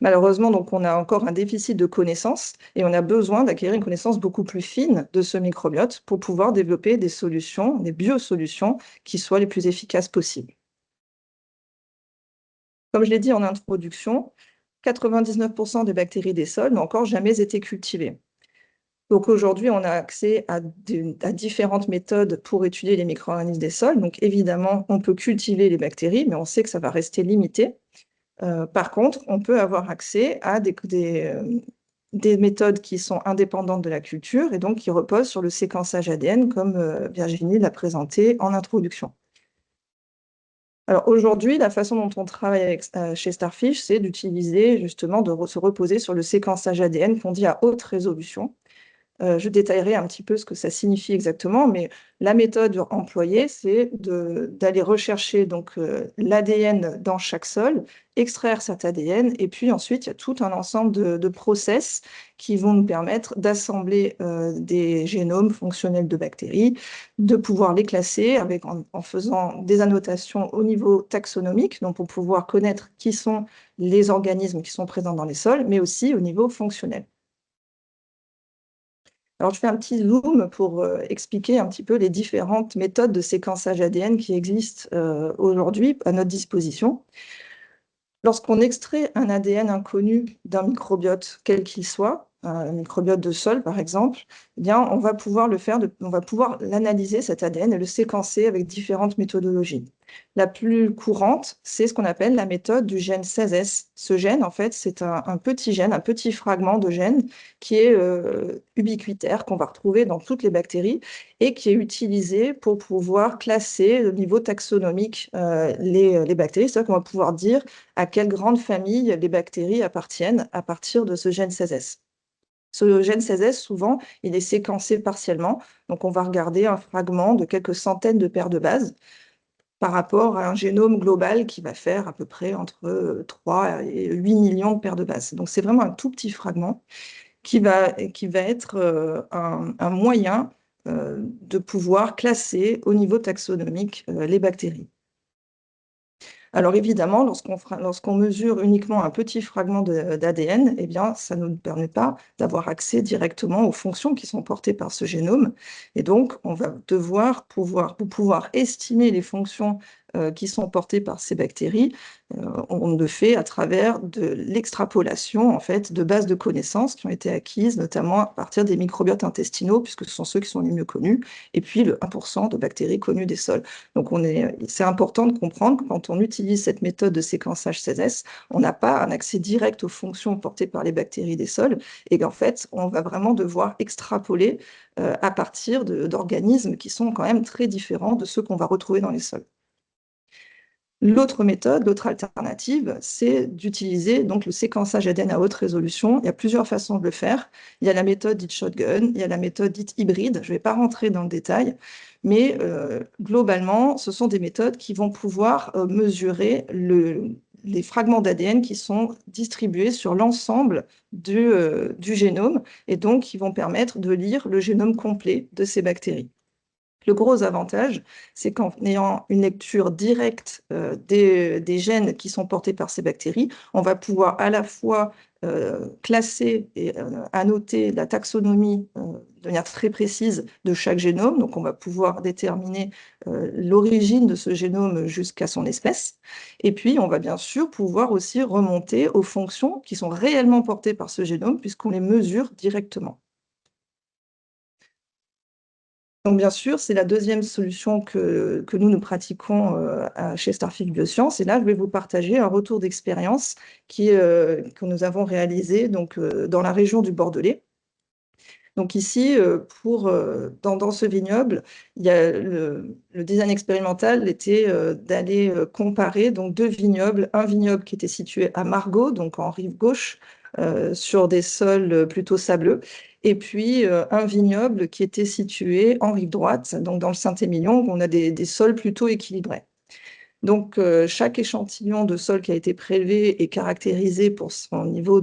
Malheureusement, donc, on a encore un déficit de connaissances et on a besoin d'acquérir une connaissance beaucoup plus fine de ce microbiote pour pouvoir développer des solutions, des biosolutions qui soient les plus efficaces possibles. Comme je l'ai dit en introduction, 99% des bactéries des sols n'ont encore jamais été cultivées. Donc aujourd'hui, on a accès à différentes méthodes pour étudier les micro-organismes des sols. Donc évidemment, on peut cultiver les bactéries, mais on sait que ça va rester limité. Par contre, on peut avoir accès à des méthodes qui sont indépendantes de la culture et donc qui reposent sur le séquençage ADN, comme Virginie l'a présenté en introduction. Alors aujourd'hui, la façon dont on travaille chez Starfish, c'est d'utiliser justement, de se reposer sur le séquençage ADN qu'on dit à haute résolution. Je détaillerai un petit peu ce que ça signifie exactement, mais la méthode employée, c'est d'aller rechercher l'ADN dans chaque sol, extraire cet ADN, et puis ensuite, il y a tout un ensemble de process qui vont nous permettre d'assembler des génomes fonctionnels de bactéries, de pouvoir les classer en faisant des annotations au niveau taxonomique, donc pour pouvoir connaître qui sont les organismes qui sont présents dans les sols, mais aussi au niveau fonctionnel. Alors, je fais un petit zoom pour expliquer un petit peu les différentes méthodes de séquençage ADN qui existent aujourd'hui à notre disposition. Lorsqu'on extrait un ADN inconnu d'un microbiote, quel qu'il soit, un microbiote de sol par exemple, eh bien, on va pouvoir l'analyser cet ADN et le séquencer avec différentes méthodologies. La plus courante, c'est ce qu'on appelle la méthode du gène 16S. Ce gène, en fait, c'est un petit gène, un petit fragment de gène qui est ubiquitaire, qu'on va retrouver dans toutes les bactéries et qui est utilisé pour pouvoir classer au niveau taxonomique les bactéries. C'est-à-dire qu'on va pouvoir dire à quelle grande famille les bactéries appartiennent à partir de ce gène 16S. Ce gène 16S, souvent, il est séquencé partiellement. Donc, on va regarder un fragment de quelques centaines de paires de bases par rapport à un génome global qui va faire à peu près entre 3 et 8 millions de paires de bases. Donc, c'est vraiment un tout petit fragment qui va être un moyen de pouvoir classer au niveau taxonomique les bactéries. Alors évidemment, lorsqu'on mesure uniquement un petit fragment d'ADN, eh bien, ça ne nous permet pas d'avoir accès directement aux fonctions qui sont portées par ce génome. Et donc, on va devoir pouvoir estimer les fonctions qui sont portées par ces bactéries. On le fait à travers de l'extrapolation en fait, de bases de connaissances qui ont été acquises, notamment à partir des microbiotes intestinaux, puisque ce sont ceux qui sont les mieux connus, et puis le 1% de bactéries connues des sols. Donc, c'est important de comprendre que quand on utilise cette méthode de séquençage 16S, on n'a pas un accès direct aux fonctions portées par les bactéries des sols, et qu'en fait, on va vraiment devoir extrapoler à partir d'organismes qui sont quand même très différents de ceux qu'on va retrouver dans les sols. L'autre méthode, l'autre alternative, c'est d'utiliser donc le séquençage ADN à haute résolution. Il y a plusieurs façons de le faire. Il y a la méthode dite shotgun, il y a la méthode dite hybride. Je ne vais pas rentrer dans le détail, mais globalement, ce sont des méthodes qui vont pouvoir mesurer les fragments d'ADN qui sont distribués sur l'ensemble du génome et donc qui vont permettre de lire le génome complet de ces bactéries. Le gros avantage, c'est qu'en ayant une lecture directe des gènes qui sont portés par ces bactéries, on va pouvoir à la fois classer et annoter la taxonomie de manière très précise de chaque génome. Donc, on va pouvoir déterminer l'origine de ce génome jusqu'à son espèce. Et puis, on va bien sûr pouvoir aussi remonter aux fonctions qui sont réellement portées par ce génome puisqu'on les mesure directement. Donc, bien sûr, c'est la deuxième solution que nous pratiquons chez Starfish Biosciences. Et là, je vais vous partager un retour d'expérience que nous avons réalisé dans la région du Bordelais. Donc ici, dans ce vignoble, il y a le design expérimental était d'aller comparer donc, deux vignobles. Un vignoble qui était situé à Margaux, donc en rive gauche sur des sols plutôt sableux. Et puis un vignoble qui était situé en rive droite, donc dans le Saint-Émilion, où on a des sols plutôt équilibrés. Donc, chaque échantillon de sol qui a été prélevé est caractérisé pour son niveau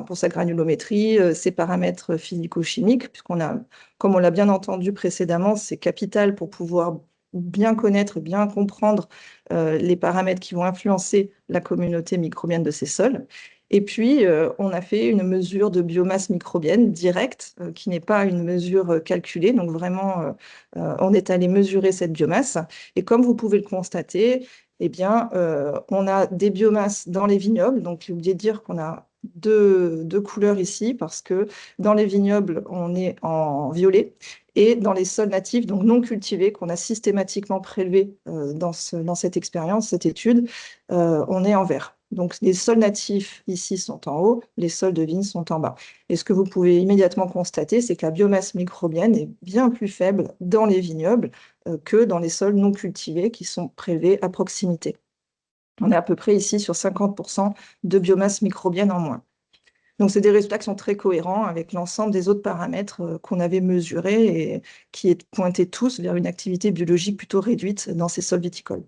pour sa granulométrie, ses paramètres physico-chimiques, comme on l'a bien entendu précédemment, c'est capital pour pouvoir bien connaître, bien comprendre les paramètres qui vont influencer la communauté microbienne de ces sols. Et puis, on a fait une mesure de biomasse microbienne directe, qui n'est pas une mesure calculée. Donc, vraiment, on est allé mesurer cette biomasse. Et comme vous pouvez le constater, eh bien, on a des biomasses dans les vignobles. Donc, j'ai oublié de dire qu'on a deux couleurs ici, parce que dans les vignobles, on est en violet. Et dans les sols natifs, donc non cultivés, qu'on a systématiquement prélevés dans cette expérience, cette étude, on est en vert. Donc, les sols natifs ici sont en haut, les sols de vigne sont en bas. Et ce que vous pouvez immédiatement constater, c'est que la biomasse microbienne est bien plus faible dans les vignobles que dans les sols non cultivés qui sont prélevés à proximité. On est à peu près ici sur 50% de biomasse microbienne en moins. Donc, c'est des résultats qui sont très cohérents avec l'ensemble des autres paramètres qu'on avait mesurés et qui pointaient tous vers une activité biologique plutôt réduite dans ces sols viticoles.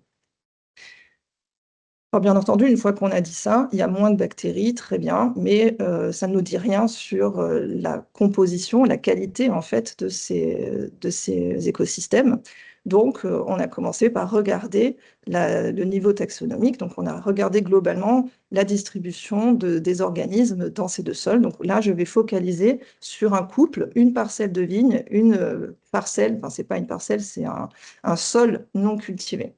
Alors, bien entendu, une fois qu'on a dit ça, il y a moins de bactéries, très bien, mais ça ne nous dit rien sur la composition, la qualité en fait de ces écosystèmes. Donc, on a commencé par regarder le niveau taxonomique. Donc, on a regardé globalement la distribution des organismes dans ces deux sols. Donc là, je vais focaliser sur un couple, une parcelle de vigne, une parcelle, enfin, c'est pas une parcelle, c'est un sol non cultivé.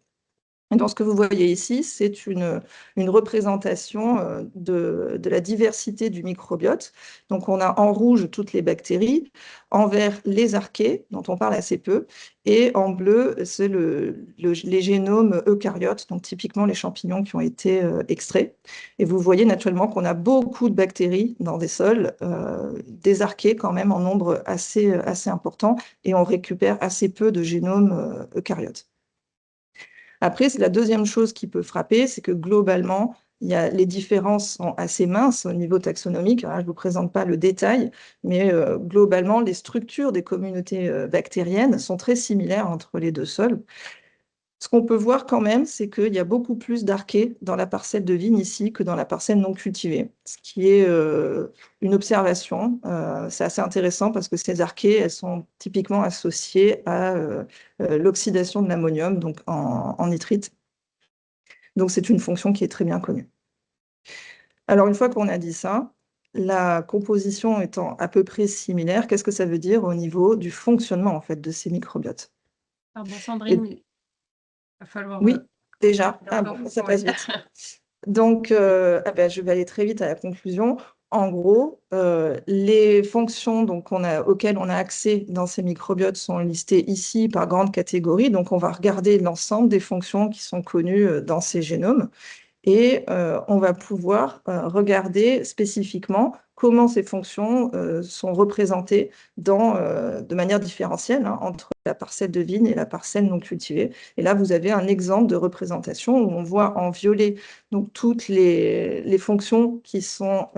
Et donc, ce que vous voyez ici, c'est une représentation de la diversité du microbiote. Donc, on a en rouge toutes les bactéries, en vert les archées, dont on parle assez peu, et en bleu, c'est les génomes eucaryotes, donc typiquement les champignons qui ont été extraits. Et vous voyez naturellement qu'on a beaucoup de bactéries dans des sols, des archées quand même en nombre assez important, et on récupère assez peu de génomes eucaryotes. Après, c'est la deuxième chose qui peut frapper, c'est que globalement, les différences sont assez minces au niveau taxonomique. Alors, je ne vous présente pas le détail, mais globalement, les structures des communautés bactériennes sont très similaires entre les deux sols. Ce qu'on peut voir quand même, c'est qu'il y a beaucoup plus d'archées dans la parcelle de vigne ici que dans la parcelle non cultivée, ce qui est une observation. C'est assez intéressant parce que ces archées, elles sont typiquement associées à l'oxydation de l'ammonium, donc en nitrite. Donc, c'est une fonction qui est très bien connue. Alors, une fois qu'on a dit ça, la composition étant à peu près similaire, qu'est-ce que ça veut dire au niveau du fonctionnement en fait, de ces microbiotes? Pardon, Sandrine, il va falloir... Oui, déjà. Ah pardon, bon, ça passe ouais. vite. Donc, je vais aller très vite à la conclusion. En gros, les fonctions auxquelles on a accès dans ces microbiotes sont listées ici par grande catégorie. Donc, on va regarder l'ensemble des fonctions qui sont connues dans ces génomes. Et on va pouvoir regarder spécifiquement comment ces fonctions sont représentées de manière différentielle entre la parcelle de vigne et la parcelle non cultivée. Et là, vous avez un exemple de représentation où on voit en violet donc, toutes les fonctions qui sont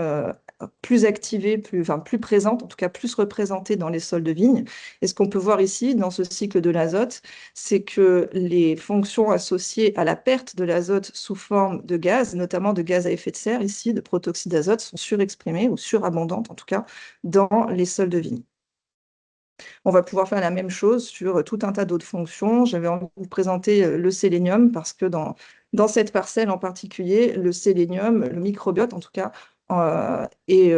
plus activées, plus présentes, en tout cas plus représentées dans les sols de vigne. Et ce qu'on peut voir ici, dans ce cycle de l'azote, c'est que les fonctions associées à la perte de l'azote sous forme de gaz, notamment de gaz à effet de serre, ici, de protoxyde d'azote, sont surexprimées ou surabondantes, en tout cas, dans les sols de vigne. On va pouvoir faire la même chose sur tout un tas d'autres fonctions. J'avais envie de vous présenter le sélénium parce que dans cette parcelle en particulier, le sélénium, le microbiote en tout cas, est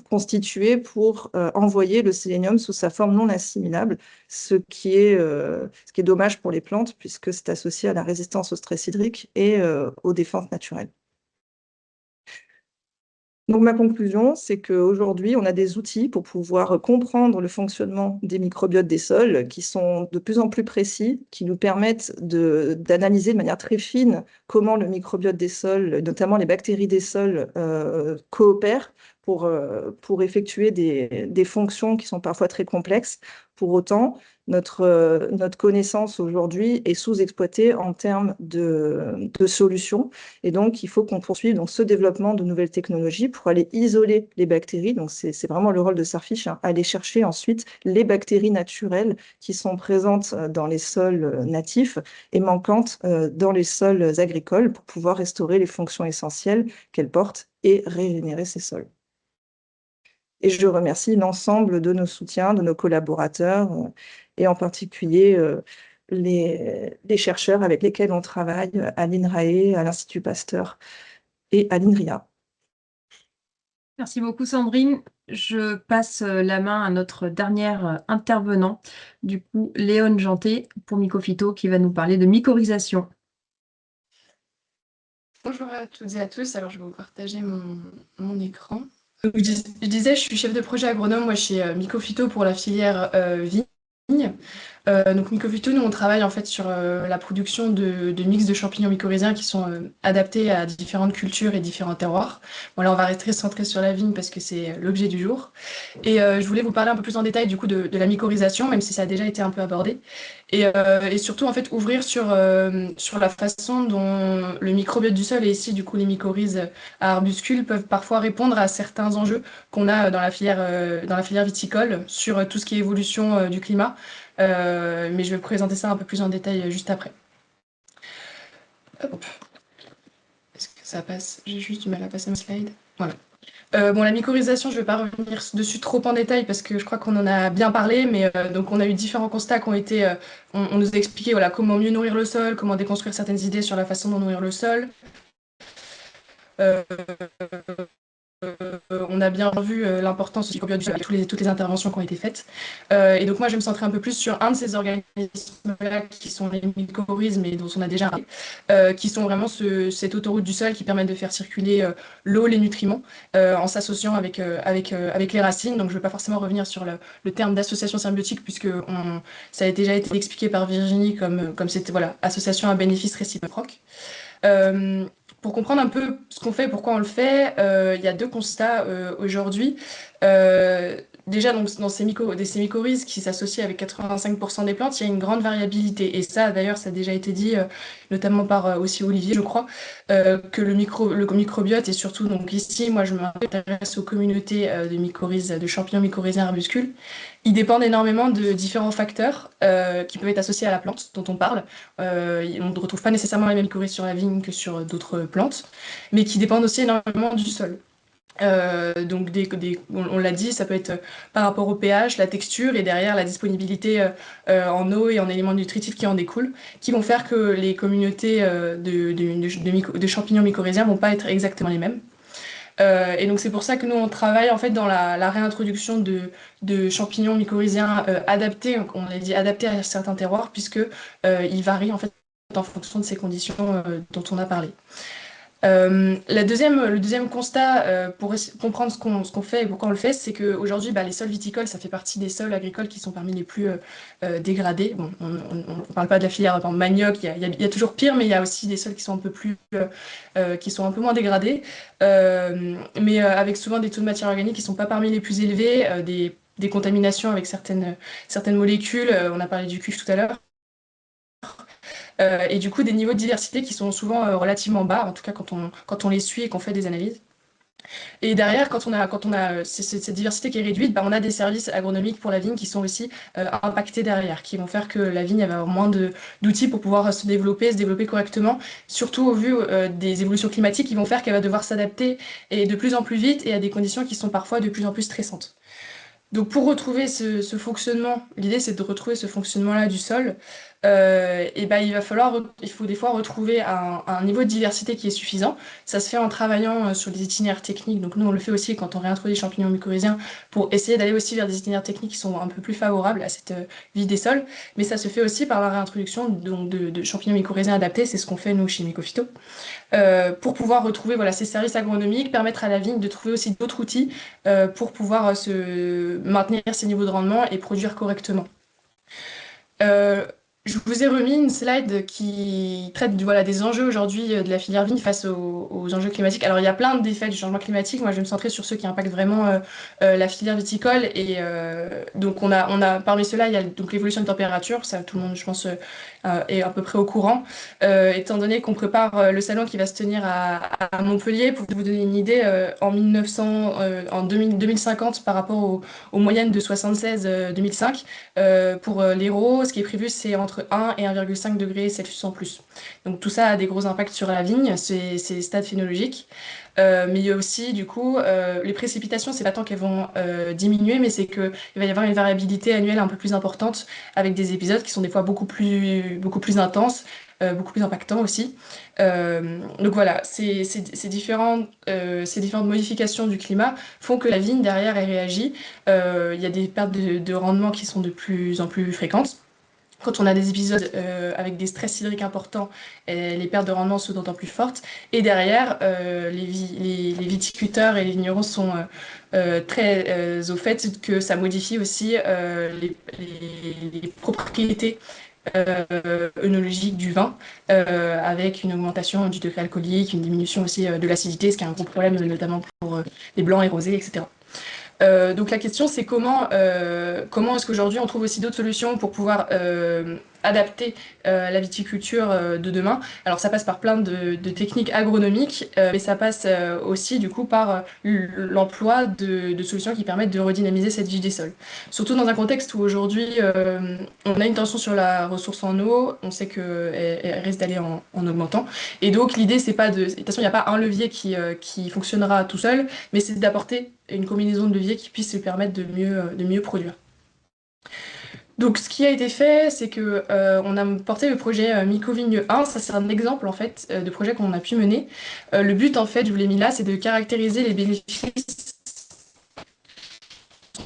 constitué pour envoyer le sélénium sous sa forme non assimilable, ce qui est dommage pour les plantes puisque c'est associé à la résistance au stress hydrique et aux défenses naturelles. Donc, ma conclusion, c'est qu'aujourd'hui, on a des outils pour pouvoir comprendre le fonctionnement des microbiotes des sols qui sont de plus en plus précis, qui nous permettent d'analyser de manière très fine comment le microbiote des sols, notamment les bactéries des sols, coopèrent pour effectuer des fonctions qui sont parfois très complexes. Pour autant, notre connaissance aujourd'hui est sous-exploitée en termes de solutions. Et donc, il faut qu'on poursuive donc, ce développement de nouvelles technologies pour aller isoler les bactéries. Donc, c'est vraiment le rôle de Starfish, hein, aller chercher ensuite les bactéries naturelles qui sont présentes dans les sols natifs et manquantes dans les sols agricoles pour pouvoir restaurer les fonctions essentielles qu'elles portent et régénérer ces sols. Et je remercie l'ensemble de nos soutiens, de nos collaborateurs, et en particulier les chercheurs avec lesquels on travaille à l'INRAE, à l'Institut Pasteur et à l'INRIA. Merci beaucoup Sandrine. Je passe la main à notre dernière intervenant, du coup Léone Janté pour Mycophyto qui va nous parler de mycorhisation. Bonjour à toutes et à tous, alors je vais vous partager mon écran. Donc, je disais, je suis chef de projet agronome moi, chez Mycophyto pour la filière vigne. Donc Mycophyto, nous on travaille en fait sur la production de mix de champignons mycorhiziens qui sont adaptés à différentes cultures et différents terroirs. Bon là on va rester centré sur la vigne parce que c'est l'objet du jour. Et je voulais vous parler un peu plus en détail du coup de la mycorhisation, même si ça a déjà été un peu abordé. Et surtout en fait ouvrir sur la façon dont le microbiote du sol et ici du coup les mycorhizes à arbuscules peuvent parfois répondre à certains enjeux qu'on a dans la filière viticole sur tout ce qui est évolution du climat. Mais je vais présenter ça un peu plus en détail juste après. Hop. Est-ce que ça passe? J'ai juste du mal à passer mon slide. Voilà. Bon, la mycorhisation, je ne vais pas revenir dessus trop en détail parce que je crois qu'on en a bien parlé, mais donc on a eu différents constats qui ont été. On nous a expliqué voilà, comment mieux nourrir le sol, comment déconstruire certaines idées sur la façon de nourrir le sol. On a bien vu l'importance du microbiote du sol avec toutes les interventions qui ont été faites. Et donc moi, je vais me centrer un peu plus sur un de ces organismes-là qui sont les mycorhizes, mais dont on a déjà parlé, qui sont vraiment cette autoroute du sol qui permet de faire circuler l'eau, les nutriments, en s'associant avec les racines. Donc je ne vais pas forcément revenir sur le terme d'association symbiotique, puisque ça a déjà été expliqué par Virginie comme c'était voilà, association à bénéfice réciproque. Pour comprendre un peu ce qu'on fait, pourquoi on le fait, il y a deux constats aujourd'hui. Déjà, donc, dans ces mycorhizes qui s'associent avec 85% des plantes, il y a une grande variabilité. Et ça, d'ailleurs, ça a déjà été dit, notamment par aussi Olivier, je crois, que le microbiote, et surtout, donc ici, moi, je m'intéresse aux communautés de mycorhizes, de champignons mycorhiziens arbuscules. Ils dépendent énormément de différents facteurs qui peuvent être associés à la plante dont on parle. On ne retrouve pas nécessairement les mêmes mycorhizes sur la vigne que sur d'autres plantes, mais qui dépendent aussi énormément du sol. Donc on l'a dit, ça peut être par rapport au pH, la texture et derrière la disponibilité en eau et en éléments nutritifs qui en découlent, qui vont faire que les communautés de champignons mycorhiziens vont pas être exactement les mêmes. Et donc c'est pour ça que nous on travaille en fait dans la réintroduction de champignons mycorhiziens adaptés, on l'a dit adaptés à certains terroirs, puisque ils varient en fait en fonction de ces conditions dont on a parlé. Le deuxième constat pour comprendre ce qu'on fait et pourquoi on le fait, c'est qu'aujourd'hui, les sols viticoles, ça fait partie des sols agricoles qui sont parmi les plus dégradés. Bon, on ne parle pas de la filière par manioc, il y a toujours pire, mais il y a aussi des sols qui sont un peu plus, qui sont un peu moins dégradés, mais avec souvent des taux de matière organique qui ne sont pas parmi les plus élevés, des contaminations avec certaines molécules. On a parlé du cuivre tout à l'heure. Et du coup des niveaux de diversité qui sont souvent relativement bas, en tout cas quand on les suit et qu'on fait des analyses. Et derrière, quand on a cette diversité qui est réduite, on a des services agronomiques pour la vigne qui sont aussi impactés derrière, qui vont faire que la vigne va avoir moins d'outils pour pouvoir se développer correctement, surtout au vu des évolutions climatiques qui vont faire qu'elle va devoir s'adapter et de plus en plus vite et à des conditions qui sont parfois de plus en plus stressantes. Donc pour retrouver ce fonctionnement, l'idée c'est de retrouver ce fonctionnement-là du sol, il faut des fois retrouver un niveau de diversité qui est suffisant. Ça se fait en travaillant sur des itinéraires techniques. Donc nous on le fait aussi quand on réintroduit les champignons mycorhiziens pour essayer d'aller aussi vers des itinéraires techniques qui sont un peu plus favorables à cette vie des sols. Mais ça se fait aussi par la réintroduction de champignons mycorhiziens adaptés. C'est ce qu'on fait nous chez Mycophyto. Pour pouvoir retrouver ces services agronomiques, permettre à la vigne de trouver aussi d'autres outils pour pouvoir se maintenir ses niveaux de rendement et produire correctement. Je vous ai remis une slide qui traite voilà, des enjeux aujourd'hui de la filière vigne face aux enjeux climatiques. Alors, il y a plein d'effets du changement climatique. Moi, je vais me centrer sur ceux qui impactent vraiment la filière viticole. Et donc, parmi ceux-là, il y a donc l'évolution de température. Ça, tout le monde, je pense, est à peu près au courant. Étant donné qu'on prépare le salon qui va se tenir à Montpellier, pour vous donner une idée, en 2050, par rapport aux moyennes de 76-2005, pour l'Hérault, ce qui est prévu, c'est entre 1 et 1,5 degrés Celsius en plus. Donc tout ça a des gros impacts sur la vigne, c'est stades phénologiques. Mais il y a aussi, du coup, les précipitations, c'est pas tant qu'elles vont diminuer, mais c'est qu'il va y avoir une variabilité annuelle un peu plus importante, avec des épisodes qui sont des fois beaucoup plus intenses, beaucoup plus impactants aussi. Donc voilà, ces différentes modifications du climat font que la vigne, derrière, elle réagit. Il y a des pertes de rendement qui sont de plus en plus fréquentes. Quand on a des épisodes avec des stress hydriques importants, les pertes de rendement sont d'autant plus fortes. Et derrière, les viticulteurs et les vignerons sont très au fait que ça modifie aussi les propriétés œnologiques du vin, avec une augmentation du degré alcoolique, une diminution aussi de l'acidité, ce qui est un gros problème notamment pour les blancs et rosés, etc. Donc la question, c'est comment est-ce qu'aujourd'hui on trouve aussi d'autres solutions pour pouvoir adapter la viticulture de demain. Alors ça passe par plein de techniques agronomiques, mais ça passe aussi du coup par l'emploi de solutions qui permettent de redynamiser cette vie des sols. Surtout dans un contexte où aujourd'hui on a une tension sur la ressource en eau, on sait qu'elle risque d'aller en augmentant. Et donc l'idée, c'est pas de toute façon, il n'y a pas un levier qui fonctionnera tout seul, mais c'est d'apporter une combinaison de leviers qui puisse se permettre de mieux produire. Donc, ce qui a été fait, c'est que on a porté le projet Mycovigne 1. Ça, c'est un exemple en fait de projet qu'on a pu mener. Le but, en fait, je vous l'ai mis là, c'est de caractériser les bénéfices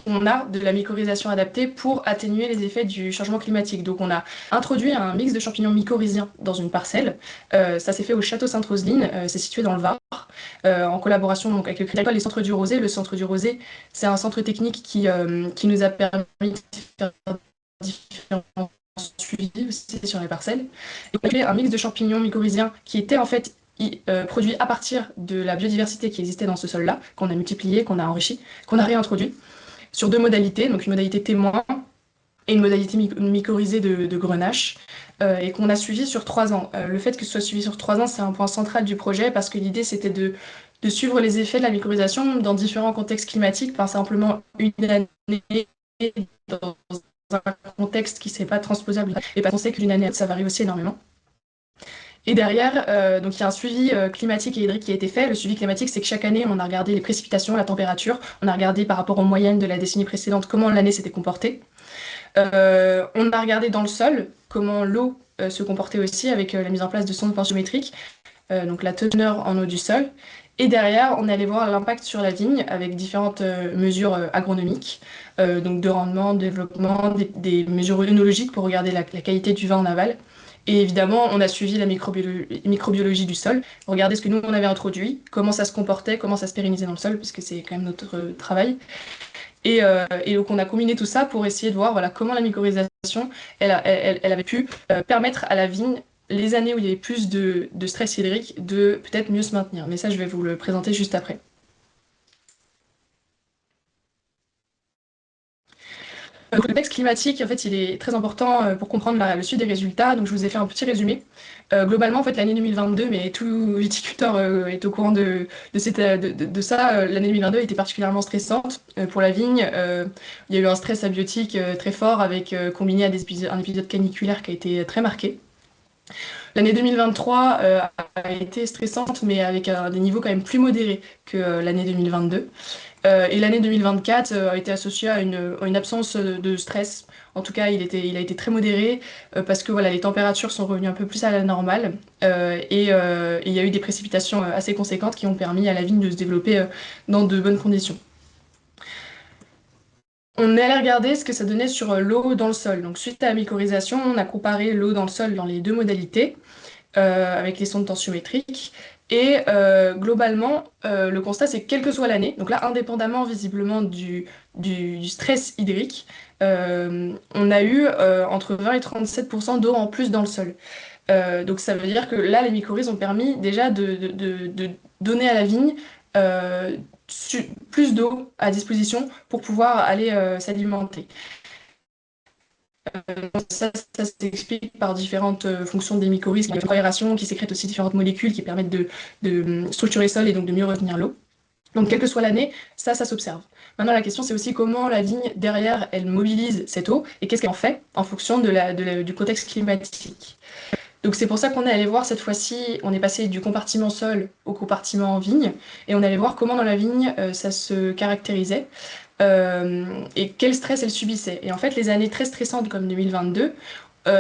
qu'on a de la mycorhisation adaptée pour atténuer les effets du changement climatique. Donc, on a introduit un mix de champignons mycorhiziens dans une parcelle. Ça s'est fait au château Sainte-Roseline. C'est situé dans le Var, en collaboration donc, avec le Crédit Agricole et le Centre du Rosé. Le Centre du Rosé, c'est un centre technique qui nous a permis de faire différents suivis aussi sur les parcelles. Et on a fait un mix de champignons mycorhiziens qui était en fait produit à partir de la biodiversité qui existait dans ce sol-là, qu'on a multiplié, qu'on a enrichi, qu'on a réintroduit, sur deux modalités, donc une modalité témoin et une modalité mycorhizée de grenache, et qu'on a suivi sur 3 ans. Le fait que ce soit suivi sur 3 ans, c'est un point central du projet, parce que l'idée, c'était de suivre les effets de la mycorhisation dans différents contextes climatiques, pas simplement une année dans un contexte qui ne serait pas transposable, et parce qu'on sait que d'une année à l'autre, ça varie aussi énormément. Et derrière, donc il y a un suivi climatique et hydrique qui a été fait. Le suivi climatique, c'est que chaque année, on a regardé les précipitations, la température, on a regardé par rapport aux moyennes de la décennie précédente comment l'année s'était comportée. On a regardé dans le sol comment l'eau se comportait aussi avec la mise en place de sondes tensiométriques, donc la teneur en eau du sol. Et derrière, on allait voir l'impact sur la vigne avec différentes mesures agronomiques, donc de rendement, de développement, des mesures œnologiques pour regarder la qualité du vin en aval. Et évidemment, on a suivi la microbiologie du sol, regarder ce que nous, on avait introduit, comment ça se comportait, comment ça se pérennisait dans le sol, puisque c'est quand même notre travail. Et donc, on a combiné tout ça pour essayer de voir voilà, comment la mycorhisation, elle avait pu permettre à la vigne, les années où il y avait plus de stress hydrique, de peut-être mieux se maintenir. Mais ça, je vais vous le présenter juste après. Le contexte climatique, en fait, il est très important pour comprendre le suite des résultats. Donc, je vous ai fait un petit résumé. Globalement, en fait, l'année 2022, mais tout viticulteur est au courant de ça. L'année 2022 a été particulièrement stressante pour la vigne. Il y a eu un stress abiotique très fort, combiné à un épisode caniculaire qui a été très marqué. L'année 2023 a été stressante, mais avec des niveaux quand même plus modérés que l'année 2022. Et l'année 2024 a été associée à une absence de stress. En tout cas, il a été très modéré parce que voilà, les températures sont revenues un peu plus à la normale et il y a eu des précipitations assez conséquentes qui ont permis à la vigne de se développer dans de bonnes conditions. On est allé regarder ce que ça donnait sur l'eau dans le sol. Donc, suite à la mycorhisation, on a comparé l'eau dans le sol dans les deux modalités avec les sondes tensiométriques. Et globalement, le constat, c'est que quelle que soit l'année, donc là, indépendamment visiblement de du stress hydrique, on a eu entre 20 et 37% d'eau en plus dans le sol. Donc ça veut dire que là, les mycorhizes ont permis déjà de donner à la vigne plus d'eau à disposition pour pouvoir aller s'alimenter. Ça s'explique par différentes fonctions des mycorhizes, qui aération, qui sécrètent aussi différentes molécules qui permettent de structurer le sol et donc de mieux retenir l'eau. Donc, quelle que soit l'année, ça s'observe. Maintenant, la question, c'est aussi comment la vigne, derrière, elle mobilise cette eau et qu'est-ce qu'elle en fait en fonction du contexte climatique. Donc, c'est pour ça qu'on est allé voir cette fois-ci, on est passé du compartiment sol au compartiment vigne et on est allé voir comment dans la vigne ça se caractérisait et quel stress elle subissait. Et en fait, les années très stressantes comme 2022,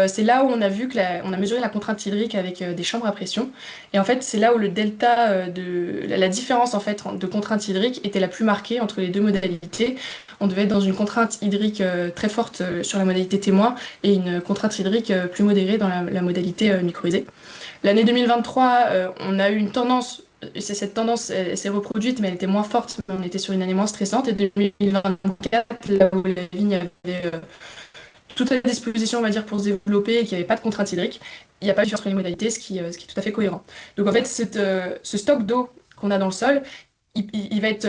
c'est là où on a vu on a mesuré la contrainte hydrique avec des chambres à pression. Et en fait, c'est là où le delta la différence en fait de contrainte hydrique était la plus marquée entre les deux modalités. On devait être dans une contrainte hydrique très forte sur la modalité témoin et une contrainte hydrique plus modérée dans la modalité mycorhizée. L'année 2023, on a eu une tendance. Cette tendance s'est reproduite, mais elle était moins forte. On était sur une année moins stressante. Et 2024, là où la vigne avait toute à disposition, on va dire, pour se développer et qu'il n'y avait pas de contrainte hydrique, il n'y a pas de différence entre les modalités, ce qui est tout à fait cohérent. Donc en fait, ce stock d'eau qu'on a dans le sol, il va être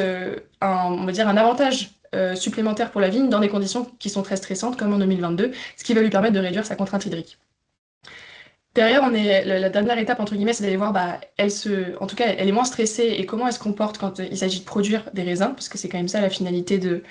on va dire un avantage supplémentaire pour la vigne dans des conditions qui sont très stressantes, comme en 2022, ce qui va lui permettre de réduire sa contrainte hydrique. Derrière, la dernière étape, entre guillemets, c'est d'aller voir, en tout cas, elle est moins stressée et comment elle se comporte quand il s'agit de produire des raisins, parce que c'est quand même ça la finalité de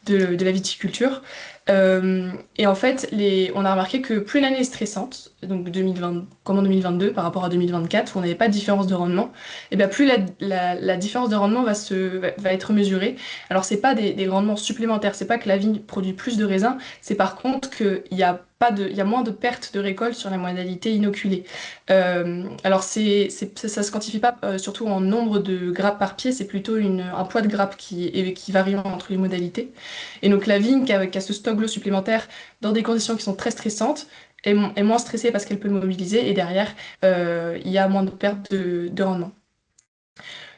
la viticulture. Et en fait, on a remarqué que plus l'année est stressante, donc 2020, comme en 2022 par rapport à 2024, où on n'avait pas de différence de rendement, et bien plus la différence de rendement va être mesurée. Alors, c'est pas des rendements supplémentaires, c'est pas que la vigne produit plus de raisins, c'est par contre qu'il y a moins de pertes de récolte sur la modalité inoculée. Alors, ça se quantifie pas surtout en nombre de grappes par pied, c'est plutôt un poids de grappes qui varie entre les modalités. Et donc la vigne qui a ce stock d'eau supplémentaire dans des conditions qui sont très stressantes est moins stressée parce qu'elle peut mobiliser et derrière il y a moins de perte de rendement.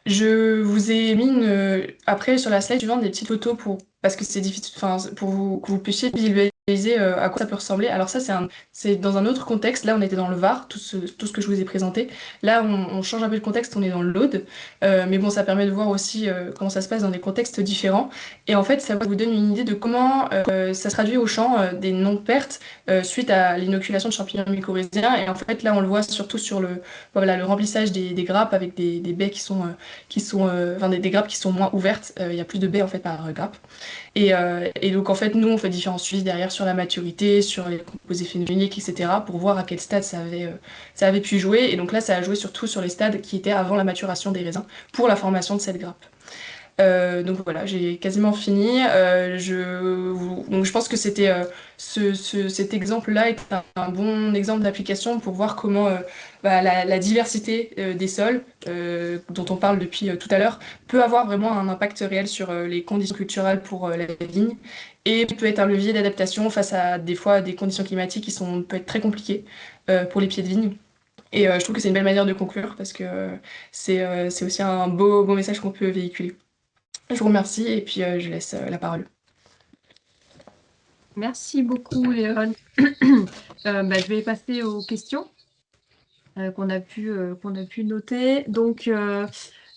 Je vous ai mis après sur la slide suivante des petites photos parce que c'est difficile, que vous puissiez visualiser à quoi ça peut ressembler. Alors ça, c'est dans un autre contexte. Là, on était dans le Var, tout ce que je vous ai présenté. Là, on change un peu de contexte, on est dans l'Aude. Mais bon, ça permet de voir aussi comment ça se passe dans des contextes différents. Et en fait, ça vous donne une idée de comment ça se traduit au champ des non-pertes suite à l'inoculation de champignons mycorhiziens. Et en fait, là, on le voit surtout sur le remplissage des grappes avec des baies des grappes qui sont moins ouvertes. Il y a plus de baies en fait par grappe. Et donc en fait, nous, on fait différents suivis derrière sur la maturité, sur les composés phénoliques, etc. pour voir à quel stade ça avait pu jouer. Et donc là, ça a joué surtout sur les stades qui étaient avant la maturation des raisins pour la formation de cette grappe. Donc voilà, j'ai quasiment fini. Donc je pense que cet exemple-là est un bon exemple d'application pour voir comment la diversité des sols, dont on parle depuis tout à l'heure, peut avoir vraiment un impact réel sur les conditions culturelles pour la vigne et peut être un levier d'adaptation face à des fois des conditions climatiques qui peuvent être très compliquées pour les pieds de vigne. Et je trouve que c'est une belle manière de conclure parce que c'est aussi un beau message qu'on peut véhiculer. Je vous remercie et puis je laisse la parole. Merci beaucoup, Léon. Je vais passer aux questions qu'on a pu noter. Donc,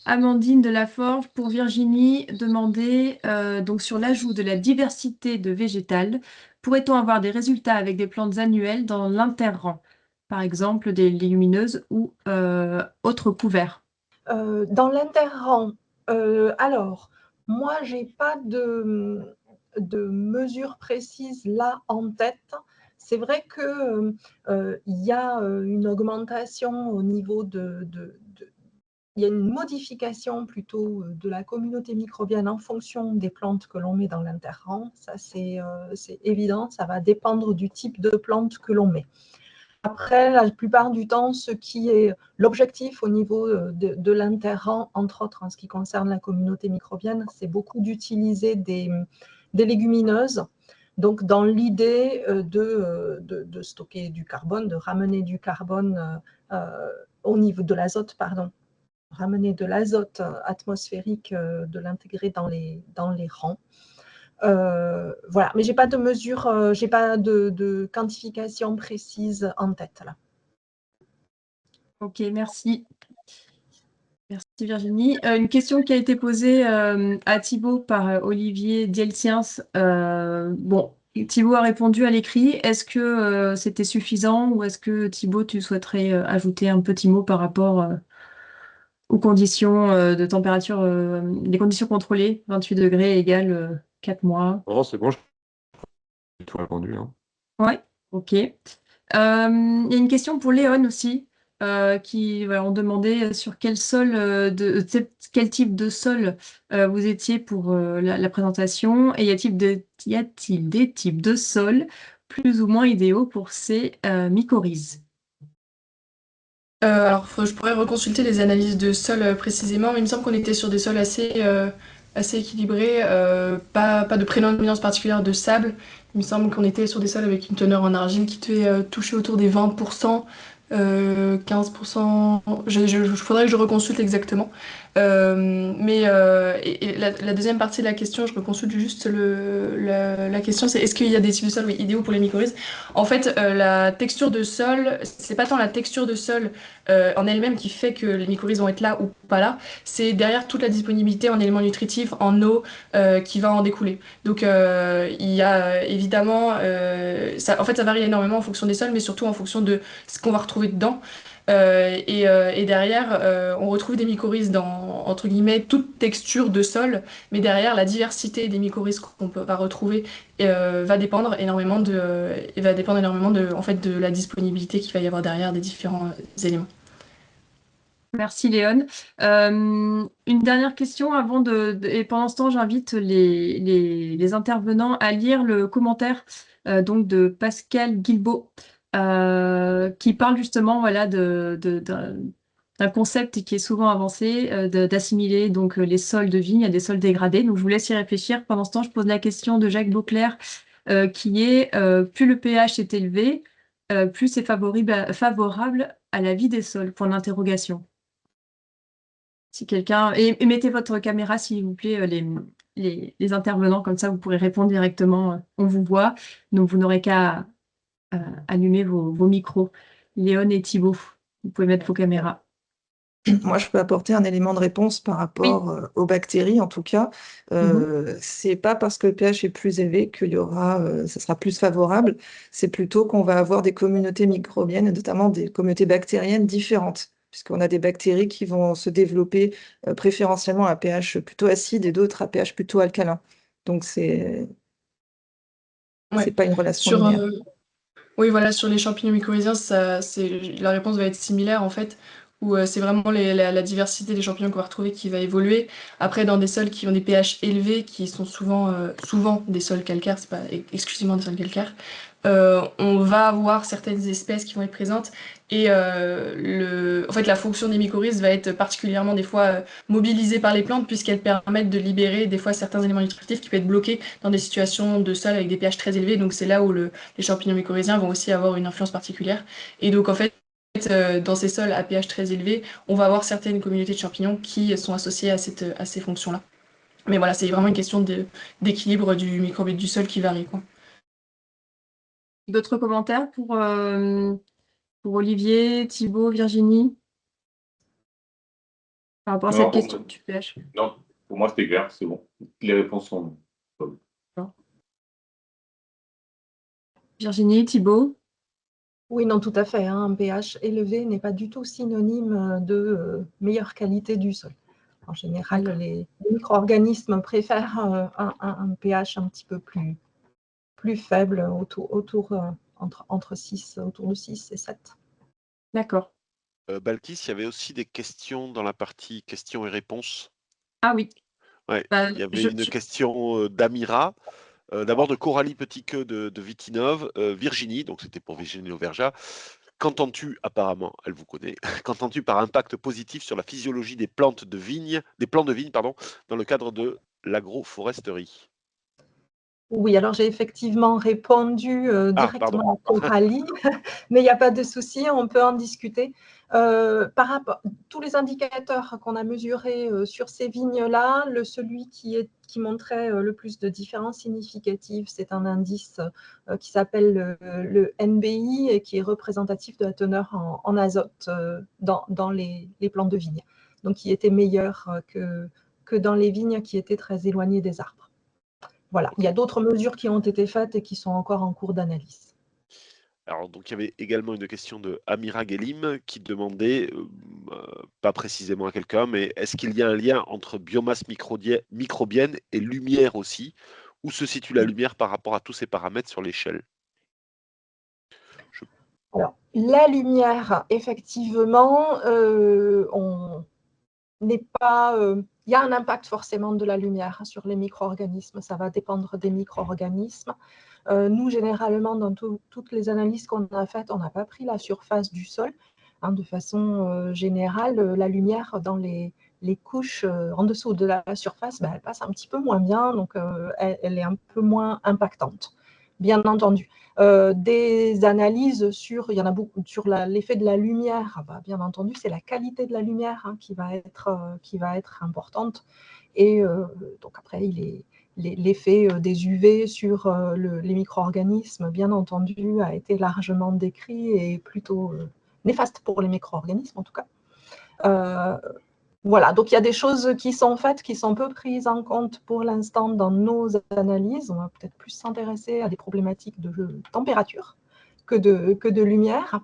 Amandine de Laforge pour Virginie demandait donc sur l'ajout de la diversité de végétales, pourrait-on avoir des résultats avec des plantes annuelles dans l'interrang, par exemple des légumineuses ou autres couverts? Dans l'interrang, alors, moi, je n'ai pas de mesures précises là en tête. C'est vrai qu'il y a une augmentation au niveau il y a une modification plutôt de la communauté microbienne en fonction des plantes que l'on met dans l'interrang. Ça, c'est évident, ça va dépendre du type de plante que l'on met. Après, la plupart du temps, ce qui est l'objectif au niveau de l'interrang, entre autres en ce qui concerne la communauté microbienne, c'est beaucoup d'utiliser des légumineuses. Donc, dans l'idée de stocker du carbone, de ramener du carbone au niveau de l'azote, ramener de l'azote atmosphérique, de l'intégrer dans les rangs. Voilà, mais j'ai pas de mesure, j'ai pas de quantification précise en tête là. Ok, merci. Merci Virginie. Une question qui a été posée à Thibaut par Olivier Dieltiens. Bon, Thibaut a répondu à l'écrit. Est-ce que c'était suffisant ou est-ce que Thibaut, tu souhaiterais ajouter un petit mot par rapport aux conditions de température, les conditions contrôlées, 28 degrés égale 4 mois? Non, c'est bon, j'ai tout répondu, hein. Ouais, ok. Il y a une question pour Léon aussi, qui voilà, on demandait sur quel sol, quel type de sol vous étiez pour la présentation, et y a-t-il des types de sols plus ou moins idéaux pour ces mycorhizes? Alors, je pourrais reconsulter les analyses de sol précisément, mais il me semble qu'on était sur des sols assez équilibrés, pas de prédominance particulière de sable. Il me semble qu'on était sur des sols avec une teneur en argile qui devait toucher autour des 20%, 15%. Faudrait que je reconsulte exactement. Et la deuxième partie de la question, je reconsulte juste la question, c'est est-ce qu'il y a des types de sols idéaux pour les mycorhizes? En fait, la texture de sol, c'est pas tant la texture de sol en elle-même qui fait que les mycorhizes vont être là ou pas là, c'est derrière toute la disponibilité en éléments nutritifs, en eau qui va en découler. Donc il y a évidemment, en fait ça varie énormément en fonction des sols, mais surtout en fonction de ce qu'on va retrouver dedans. Et derrière, on retrouve des mycorhizes dans, entre guillemets, toute texture de sol, mais derrière, la diversité des mycorhizes va retrouver va dépendre énormément en fait, de la disponibilité qu'il va y avoir derrière des différents éléments. Merci Léon. Une dernière question avant et pendant ce temps, j'invite les intervenants à lire le commentaire donc de Pascal Guilbault qui parle justement voilà, d'un concept qui est souvent avancé d'assimiler donc les sols de vigne à des sols dégradés. Donc je vous laisse y réfléchir. Pendant ce temps, je pose la question de Jacques Beauclerc qui est plus le pH est élevé, plus c'est favorable à la vie des sols. Point d'interrogation. Si quelqu'un... Et mettez votre caméra, s'il vous plaît, les intervenants, comme ça vous pourrez répondre directement. On vous voit, donc vous n'aurez qu'à allumer vos micros. Léon et Thibaut, vous pouvez mettre vos caméras. Moi, je peux apporter un élément de réponse par rapport aux bactéries, en tout cas. C'est pas parce que le pH est plus élevé qu'il y aura, ça sera plus favorable. C'est plutôt qu'on va avoir des communautés microbiennes, et notamment des communautés bactériennes différentes, puisqu'on a des bactéries qui vont se développer préférentiellement à pH plutôt acide et d'autres à pH plutôt alcalin. Donc, c'est pas une relation linéaire. Oui, voilà, sur les champignons mycorhiziens, la réponse va être similaire en fait, où c'est vraiment la diversité des champignons qu'on va retrouver qui va évoluer. Après, dans des sols qui ont des pH élevés, qui sont souvent des sols calcaires, c'est pas exclusivement des sols calcaires, on va avoir certaines espèces qui vont être présentes et en fait, la fonction des mycorhizes va être particulièrement des fois mobilisée par les plantes puisqu'elles permettent de libérer des fois certains éléments nutritifs qui peuvent être bloqués dans des situations de sol avec des pH très élevés. Donc c'est là où les champignons mycorhiziens vont aussi avoir une influence particulière. Et donc en fait, dans ces sols à pH très élevé, on va avoir certaines communautés de champignons qui sont associées à ces fonctions-là. Mais voilà, c'est vraiment une question d'équilibre du microbiote du sol qui varie, quoi. D'autres commentaires pour Olivier, Thibaut, Virginie par rapport à cette question du pH? Non, pour moi c'était clair, c'est bon. Les réponses sont bonnes. Virginie, Thibaut? Oui, non, tout à fait, hein. Un pH élevé n'est pas du tout synonyme de meilleure qualité du sol. En général, les micro-organismes préfèrent un pH un petit peu plus faible, entre 6, autour de 6 et 7. D'accord. Balkis, il y avait aussi des questions dans la partie questions et réponses. Ah oui. Ouais, Bah, il y avait une question d'Amira, d'abord de Coralie Petitqueux de Vitinov, Virginie, donc c'était pour Virginie Auverja. Qu'entends-tu, apparemment, elle vous connaît, qu'entends-tu par impact positif sur la physiologie des plants de vigne, dans le cadre de l'agroforesterie? Oui, alors j'ai effectivement répondu Ah, directement pardon. à Coralie, mais il n'y a pas de souci, on peut en discuter. Par rapport, tous les indicateurs qu'on a mesurés sur ces vignes-là, celui qui montrait le plus de différences significatives, c'est un indice qui s'appelle le NBI et qui est représentatif de la teneur en azote dans les plants de vigne, donc qui était meilleur que dans les vignes qui étaient très éloignées des arbres. Voilà, il y a d'autres mesures qui ont été faites et qui sont encore en cours d'analyse. Alors, donc, il y avait également une question de Amira Gelim qui demandait, pas précisément à quelqu'un, mais est-ce qu'il y a un lien entre biomasse microbienne et lumière aussi? Où se situe la lumière par rapport à tous ces paramètres sur l'échelle? Alors, la lumière, effectivement, on n'est pas. Il y a un impact forcément de la lumière sur les micro-organismes. Ça va dépendre des micro-organismes. Nous, généralement, dans toutes les analyses qu'on a faites, on n'a pas pris la surface du sol. De façon générale, la lumière dans les couches en dessous de la surface, elle passe un petit peu moins bien, donc elle est un peu moins impactante, bien entendu. Des analyses il y en a beaucoup sur l'effet de la lumière, bien entendu, c'est la qualité de la lumière qui va être importante. Et donc après, l'effet des UV sur les micro-organismes, bien entendu, a été largement décrit et plutôt néfaste pour les micro-organismes en tout cas. Voilà, donc il y a des choses qui sont faites, qui sont peu prises en compte pour l'instant dans nos analyses. On va peut-être plus s'intéresser à des problématiques de température que de lumière.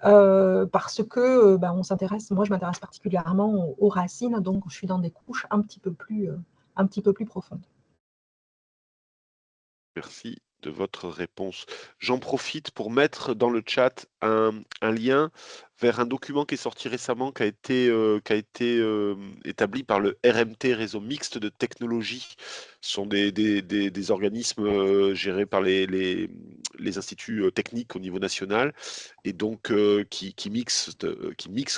Parce que on s'intéresse, moi je m'intéresse particulièrement aux racines, donc je suis dans des couches un petit peu plus profondes. Merci de votre réponse. J'en profite pour mettre dans le chat un lien vers un document qui est sorti récemment, qui a été établi par le RMT, Réseau Mixte de Technologie. Ce sont des organismes gérés par les instituts techniques au niveau national, et donc qui mixent,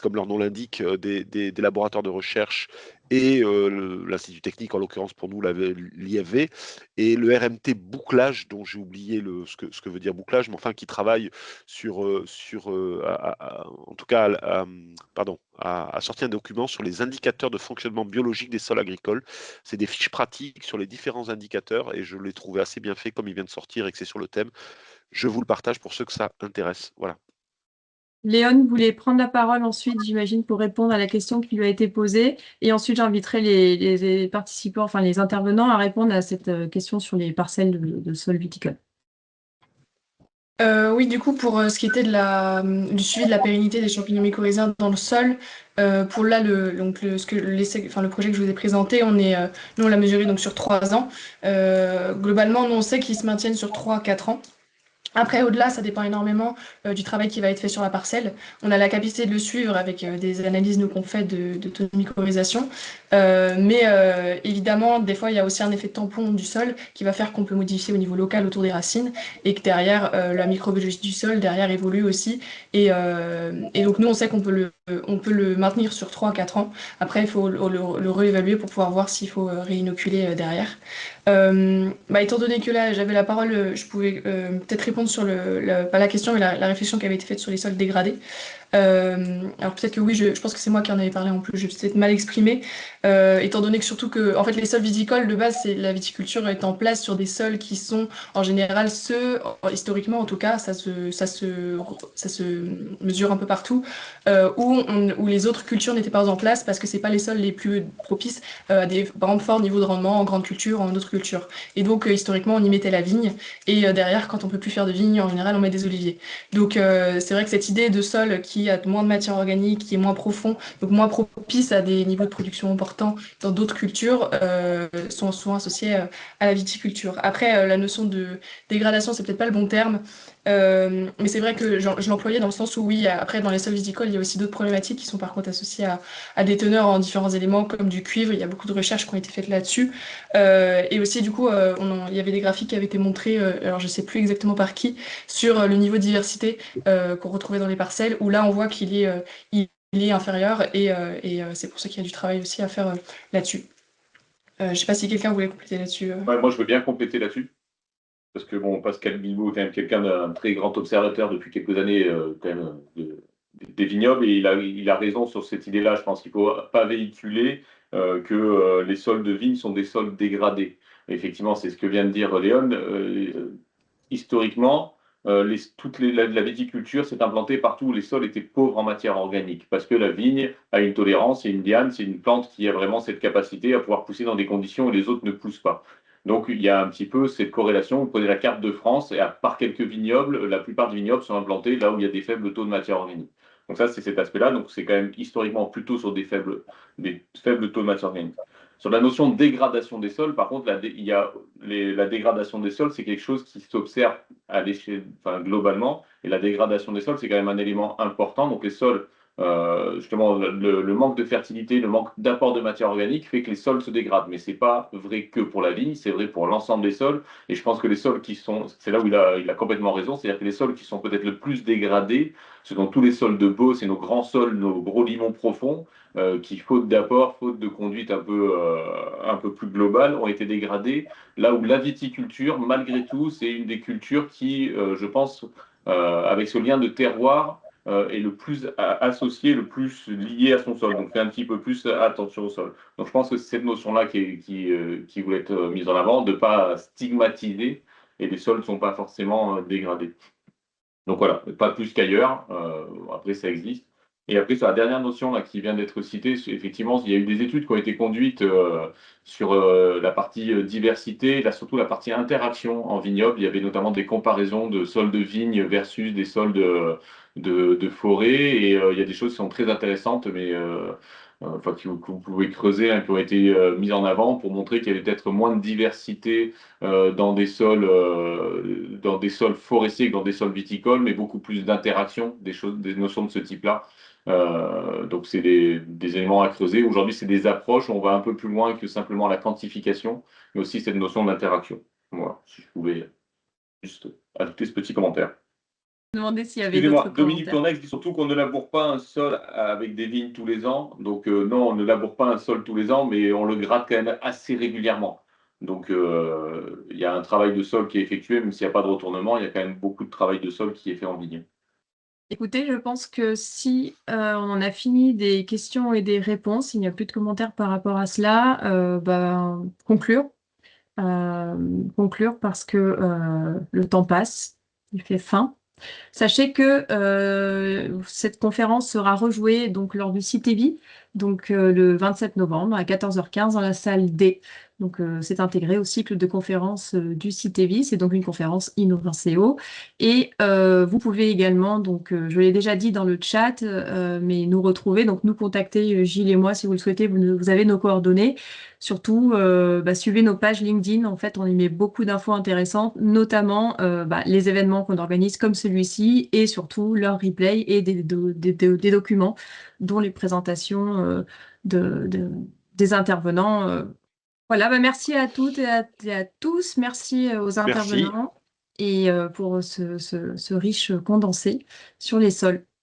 comme leur nom l'indique, des laboratoires de recherche et l'Institut technique, en l'occurrence pour nous l'IFV, et le RMT bouclage, dont j'ai oublié ce que veut dire bouclage, mais enfin qui travaille en tout cas, à sortir un document sur les indicateurs de fonctionnement biologique des sols agricoles. C'est des fiches pratiques sur les différents indicateurs, et je l'ai trouvé assez bien fait comme il vient de sortir et que c'est sur le thème. Je vous le partage pour ceux que ça intéresse. Voilà. Léon voulait prendre la parole ensuite, j'imagine, pour répondre à la question qui lui a été posée. Et ensuite, j'inviterai les participants, enfin les intervenants, à répondre à cette question sur les parcelles de sol viticole. Oui, du coup, pour ce qui était du suivi de la pérennité des champignons mycorrhiziens dans le sol, pour là, le projet que je vous ai présenté, nous, on l'a mesuré donc, sur 3 ans. Globalement, nous, on sait qu'ils se maintiennent sur 3-4 ans. Après, au-delà, ça dépend énormément du travail qui va être fait sur la parcelle. On a la capacité de le suivre avec des analyses nous qu'on fait de taux de mycorrhization. Mais évidemment, des fois, il y a aussi un effet tampon du sol qui va faire qu'on peut modifier au niveau local autour des racines et que derrière, la microbiologie du sol, derrière, évolue aussi. Et donc, nous, on sait qu'on peut le maintenir sur 3 à 4 ans. Après, il faut le réévaluer pour pouvoir voir s'il faut réinoculer derrière. Étant donné que là j'avais la parole, je pouvais peut-être répondre sur pas la question, mais la réflexion qui avait été faite sur les sols dégradés. Alors peut-être que oui, je pense que c'est moi qui en avais parlé en plus, je vais peut-être mal exprimé, étant donné que surtout que en fait les sols viticoles de base, c'est la viticulture est en place sur des sols qui sont en général historiquement en tout cas, ça se mesure un peu partout, où les autres cultures n'étaient pas en place parce que c'est pas les sols les plus propices à des par exemple forts niveaux de rendement en grande culture, en autres cultures. Et donc historiquement on y mettait la vigne et derrière quand on peut plus faire de vigne, en général on met des oliviers. Donc c'est vrai que cette idée de sol qui a moins de matière organique, qui est moins profond, donc moins propice à des niveaux de production importants dans d'autres cultures, sont souvent associés à la viticulture. Après, la notion de dégradation, c'est peut-être pas le bon terme, mais c'est vrai que je l'employais dans le sens où oui, après dans les sols viticoles, il y a aussi d'autres problématiques qui sont par contre associées à des teneurs en différents éléments comme du cuivre. Il y a beaucoup de recherches qui ont été faites là-dessus. Et aussi, du coup, il y avait des graphiques qui avaient été montrés, alors je sais plus exactement par qui, sur le niveau de diversité qu'on retrouvait dans les parcelles, où là on voit qu'il est inférieur et c'est pour ça qu'il y a du travail aussi à faire là-dessus. Je sais pas si quelqu'un voulait compléter là-dessus. Ouais, moi, je veux bien compléter là-dessus. parce que bon, Pascal Bilbao est quand même quelqu'un d'un très grand observateur depuis quelques années quand même, des vignobles, et il a raison sur cette idée-là. Je pense qu'il ne faut pas véhiculer que les sols de vigne sont des sols dégradés. Effectivement, c'est ce que vient de dire Léon. Historiquement, la viticulture s'est implantée partout où les sols étaient pauvres en matière organique, parce que la vigne a une tolérance, c'est une liane, c'est une plante qui a vraiment cette capacité à pouvoir pousser dans des conditions où les autres ne poussent pas. Donc il y a un petit peu cette corrélation. Vous prenez la carte de France, et à part quelques vignobles, la plupart des vignobles sont implantés là où il y a des faibles taux de matière organique. Donc ça, c'est cet aspect-là. Donc c'est quand même historiquement plutôt sur des faibles taux de matière organique. Sur la notion de dégradation des sols, par contre, la dégradation des sols, c'est quelque chose qui s'observe à l'échelle, enfin, globalement. Et la dégradation des sols, c'est quand même un élément important. Donc les sols, justement, le manque de fertilité, le manque d'apport de matière organique fait que les sols se dégradent. Mais ce n'est pas vrai que pour la vigne, c'est vrai pour l'ensemble des sols. Et je pense que les sols c'est là où il a complètement raison, c'est-à-dire que les sols qui sont peut-être le plus dégradés, ce sont tous les sols de Beauce et nos grands sols, nos gros limons profonds, qui, faute d'apport, faute de conduite un peu plus globale, ont été dégradés. Là où la viticulture, malgré tout, c'est une des cultures qui, je pense, avec ce lien de terroir, est le plus associé, le plus lié à son sol. Donc, fait un petit peu plus attention au sol. Donc, je pense que c'est cette notion-là qui voulait être mise en avant, de ne pas stigmatiser, et les sols ne sont pas forcément dégradés. Donc voilà, pas plus qu'ailleurs. Après, ça existe. Et après, sur la dernière notion là, qui vient d'être citée, effectivement, il y a eu des études qui ont été conduites sur la partie diversité, là, surtout la partie interaction en vignoble. Il y avait notamment des comparaisons de sols de vigne versus des sols de forêt. Et il y a des choses qui sont très intéressantes, mais enfin, que vous pouvez creuser, hein, qui ont été mises en avant pour montrer qu'il y avait peut-être moins de diversité dans des sols forestiers que dans des sols viticoles, mais beaucoup plus d'interaction, des notions de ce type-là. Donc c'est des éléments à creuser. Aujourd'hui, c'est des approches où on va un peu plus loin que simplement la quantification, mais aussi cette notion d'interaction. Voilà, si je pouvais juste ajouter ce petit commentaire. Je me demandais s'il y avait d'autres Excusez-moi, Dominique commentaires. Tournex dit surtout qu'on ne laboure pas un sol avec des vignes tous les ans. Donc non, on ne laboure pas un sol tous les ans, mais on le gratte quand même assez régulièrement. Donc il y a un travail de sol qui est effectué, même s'il n'y a pas de retournement, il y a quand même beaucoup de travail de sol qui est fait en vigne. Écoutez, je pense que si on en a fini des questions et des réponses, il n'y a plus de commentaires par rapport à cela, conclure. Conclure parce que le temps passe, il fait faim. Sachez que cette conférence sera rejouée donc, lors du CITEVI, donc le 27 novembre à 14h15 dans la salle D. Donc c'est intégré au cycle de conférences du CITEVI. C'est donc une conférence Innovinceo. Et vous pouvez également, donc je l'ai déjà dit dans le chat, mais nous retrouver, donc nous contacter, Gilles et moi, si vous le souhaitez, vous avez nos coordonnées. Surtout, suivez nos pages LinkedIn. En fait, on y met beaucoup d'infos intéressantes, notamment les événements qu'on organise comme celui-ci et surtout leur replay et des documents, dont les présentations des intervenants. Voilà, merci à toutes et à tous. Merci aux intervenants et pour ce riche condensé sur les sols.